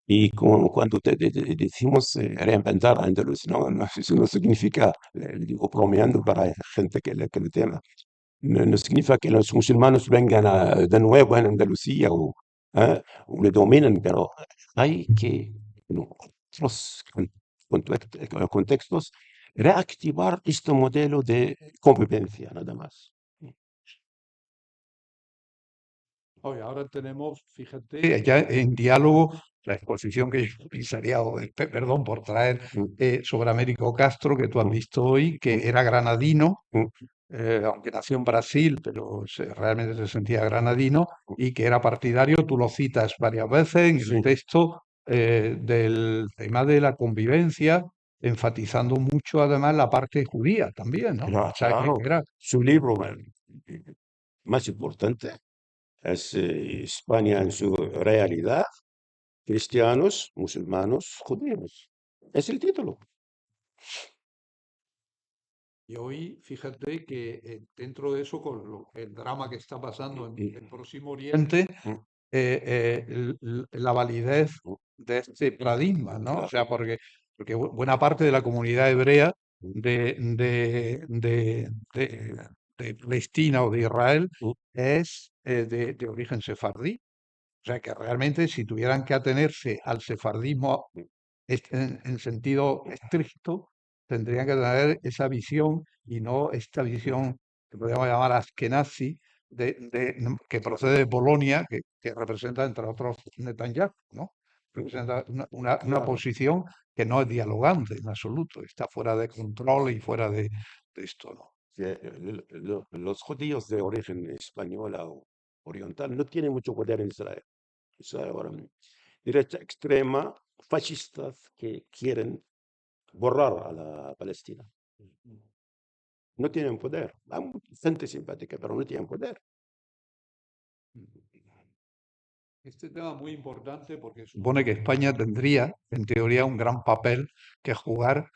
Y cuando decimos reinventar Andaluz, eso no significa, le digo bromeando para gente que le tema, no significa que los musulmanes vengan de nuevo en Andalucía o le dominen, pero hay que, en otros contextos, reactivar este modelo de convivencia, nada más.
Oye, ahora tenemos, fíjate, ya en diálogo, la exposición que yo pensaría, perdón por traer
Mm,
sobre Américo Castro, que tú has
mm,
visto hoy,
mm,
que era granadino,
mm,
aunque nació en Brasil, pero realmente se sentía granadino,
mm.
y que era partidario, tú lo citas varias veces en el
Sí,
texto, del tema de la convivencia, enfatizando mucho además la parte judía también, ¿no? O sea, que
Claro,
era
su libro más importante es España en su realidad, cristianos, musulmanos, judíos. Es el título.
Y hoy, fíjate que dentro de eso, con el drama que está pasando en
Mm,
el Próximo Oriente,
mm,
la validez
mm,
de este paradigma, ¿no? O
claro.
sea, porque buena parte de la comunidad hebrea
Mm,
de, de, de, de, de Palestina o de Israel
mm,
es de origen sefardí. O sea, que realmente si tuvieran que atenerse al sefardismo
mm,
en sentido estricto, tendrían que tener esa visión y no esta visión que podríamos llamar askenazi, que procede de Polonia, que representa, entre otros, Netanyahu, ¿no? Representa una
claro.
posición que no es dialogante en absoluto, está fuera de control y fuera de esto, ¿no?
Que, los judíos de origen española o oriental no tienen mucho poder en Israel. Israel ahora, derecha extrema, fascistas que quieren borrar a la Palestina. No tienen poder. Hay gente simpática, pero no tienen poder.
Este tema es muy importante porque supone que España tendría, en teoría, un gran papel que jugar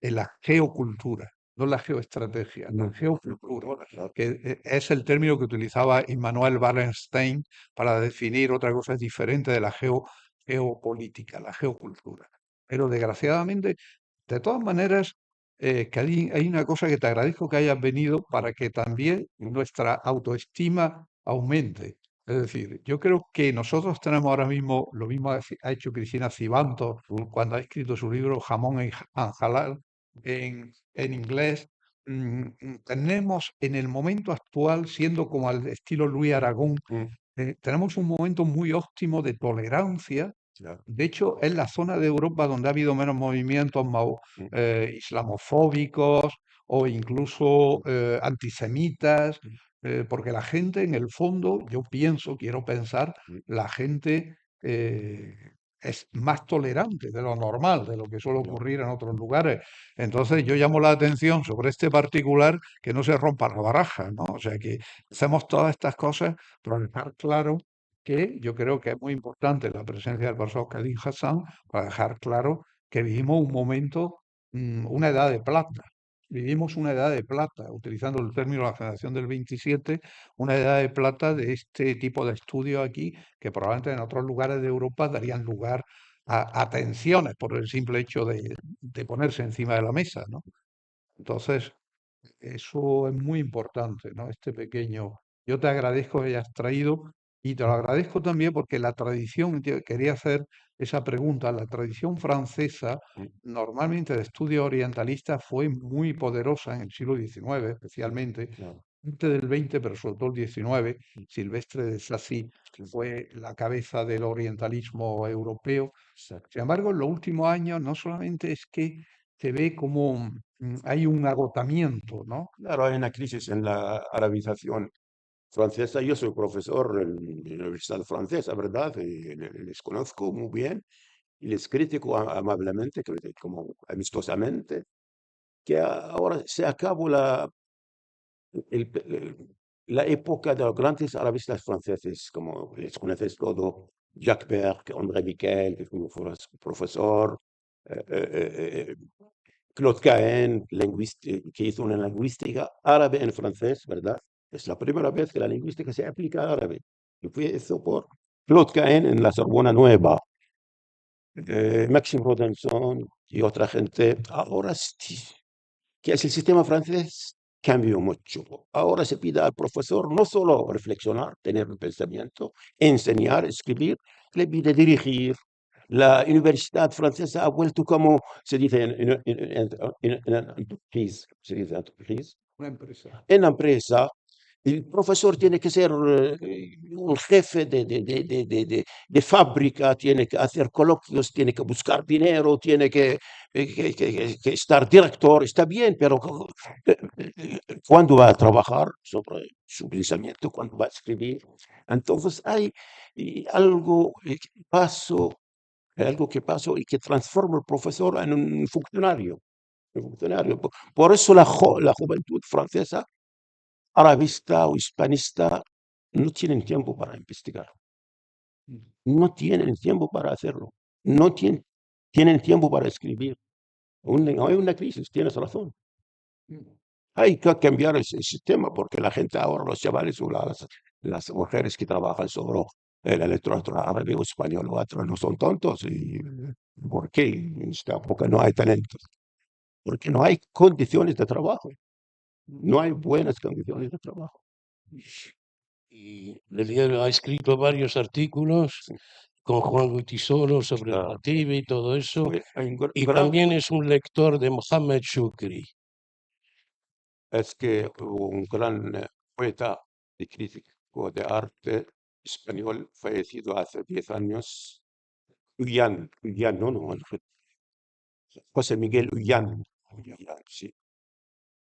en la geocultura, no en la geoestrategia, la geocultura,
Claro,
que es el término que utilizaba Immanuel Wallenstein para definir otra cosa diferente de la geopolítica, la geocultura. Pero desgraciadamente, de todas maneras, que hay una cosa que te agradezco que hayas venido para que también nuestra autoestima aumente. Es decir, yo creo que nosotros tenemos ahora mismo, lo mismo ha hecho Cristina Cibanto cuando ha escrito su libro Jamón and Halal en inglés. Tenemos en el momento actual, siendo como al estilo Luis Aragón, tenemos un momento muy óptimo de tolerancia.
claro.
De hecho, es la zona de Europa donde ha habido menos movimientos islamofóbicos o incluso antisemitas, porque la gente, en el fondo, yo pienso, quiero pensar, la gente eh, es más tolerante de lo normal, de lo que suele
Claro.
ocurrir en otros lugares. Entonces, yo llamo la atención sobre este particular que no se rompa la baraja, ¿no? O sea, que hacemos todas estas cosas para dejar claro que yo creo que es muy importante la presencia del profesor Khalil Hassan para dejar claro que vivimos un momento, una edad de plata. Vivimos una edad de plata, utilizando el término de la generación del 27, una edad de plata de este tipo de estudios aquí, que probablemente en otros lugares de Europa darían lugar a tensiones por el simple hecho de ponerse encima de la mesa, ¿no? Entonces, eso es muy importante, ¿no? Este pequeño. Yo te agradezco que hayas traído y te lo agradezco también porque la tradición, quería hacer esa pregunta, la tradición francesa normalmente de estudio orientalista fue muy poderosa en el siglo XIX, especialmente,
Claro.
antes del XX, pero sobre todo el XIX. Silvestre de Sassy fue la cabeza del orientalismo europeo.
Exacto.
Sin embargo, en los últimos años no solamente es que se ve como hay un agotamiento, ¿no?
Claro, hay una crisis en la arabización francesa. Yo soy profesor en la Universidad Francesa, ¿verdad? Y les conozco muy bien y les critico amablemente, como amistosamente, que ahora se acabó el- el- la época de los grandes arabistas franceses, como les conoces todo, Jacques Berck, André Miquel, que fue profesor, eh, eh, eh, Claude Cahen, que hizo una lingüística árabe en francés, ¿verdad? Es la primera vez que la lingüística se aplica al árabe. Y fue eso por Claude Cahen en la Sorbona Nueva, Maxime Rodinson y otra gente. Ahora sí, que es el sistema francés cambió mucho. Ahora se pide al profesor no solo reflexionar, tener un pensamiento, enseñar, escribir, le pide dirigir. La universidad francesa ha vuelto como se dice en entreprise, se dice entreprise,
Una empresa.
en la empresa. El profesor tiene que ser un jefe de fábrica, tiene que hacer coloquios, tiene que buscar dinero, tiene que estar director, está bien, pero ¿cuándo va a trabajar sobre su pensamiento? ¿Cuándo va a escribir? Entonces hay algo que pasó Es algo que pasó y que transforma al profesor en un funcionario. Por eso la juventud francesa, arabista o hispanista, no tienen tiempo para investigar. No tienen tiempo para hacerlo. No tienen tiempo para escribir. Hay una crisis, tienes razón. Hay que cambiar ese sistema porque la gente ahora, los chavales o las mujeres que trabajan sobre el literatura árabe o español o otro, no son tontos. ¿Por qué? Porque no hay talentos. Porque no hay condiciones de trabajo. No hay buenas condiciones de trabajo.
Y Lelier ha escrito varios artículos
Sí.
con Juan Goytisolo sobre
Claro.
el Ratibi y todo eso.
Hay un
Y
gran-
también es un lector de Mohammed Shukri.
Es que hubo un gran poeta y crítico de arte español fallecido hace 10 años, Ullán, no, José Miguel Ullán, sí.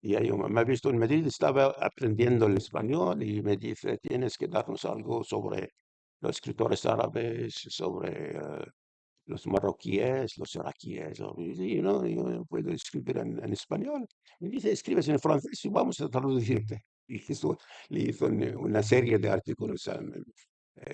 Y ahí me ha visto en Madrid, estaba aprendiendo el español y me dice, tienes que darnos algo sobre los escritores árabes, sobre los marroquíes, los iraquíes. Y no, yo puedo escribir en español. Me dice, escribes en francés y vamos a traducirte. Y eso le hizo una serie de artículos,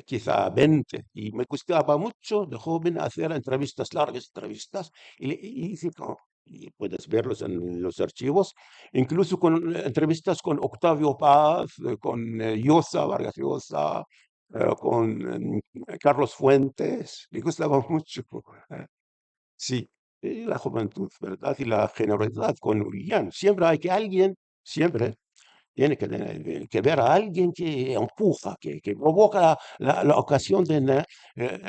quizá 20. Y me costaba mucho de joven hacer entrevistas, largas entrevistas. Y dice, "No". Y puedes verlos en los archivos, incluso con entrevistas con Octavio Paz, con Llosa, Vargas Llosa, con Carlos Fuentes, me gustaba mucho. Sí, la juventud, ¿verdad? Y la generosidad con Urián. Siempre hay que alguien, siempre tiene que ver a alguien que empuja, que provoca la ocasión de una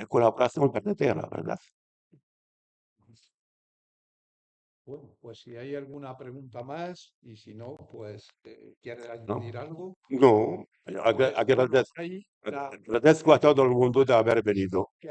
colaboración verdadera, ¿verdad?
Bueno, pues si hay alguna pregunta más y si no, pues ¿quieres
¿No?
añadir algo?
No,
Pues,
agradezco,
ahí,
agradezco a todo el mundo de haber venido.
que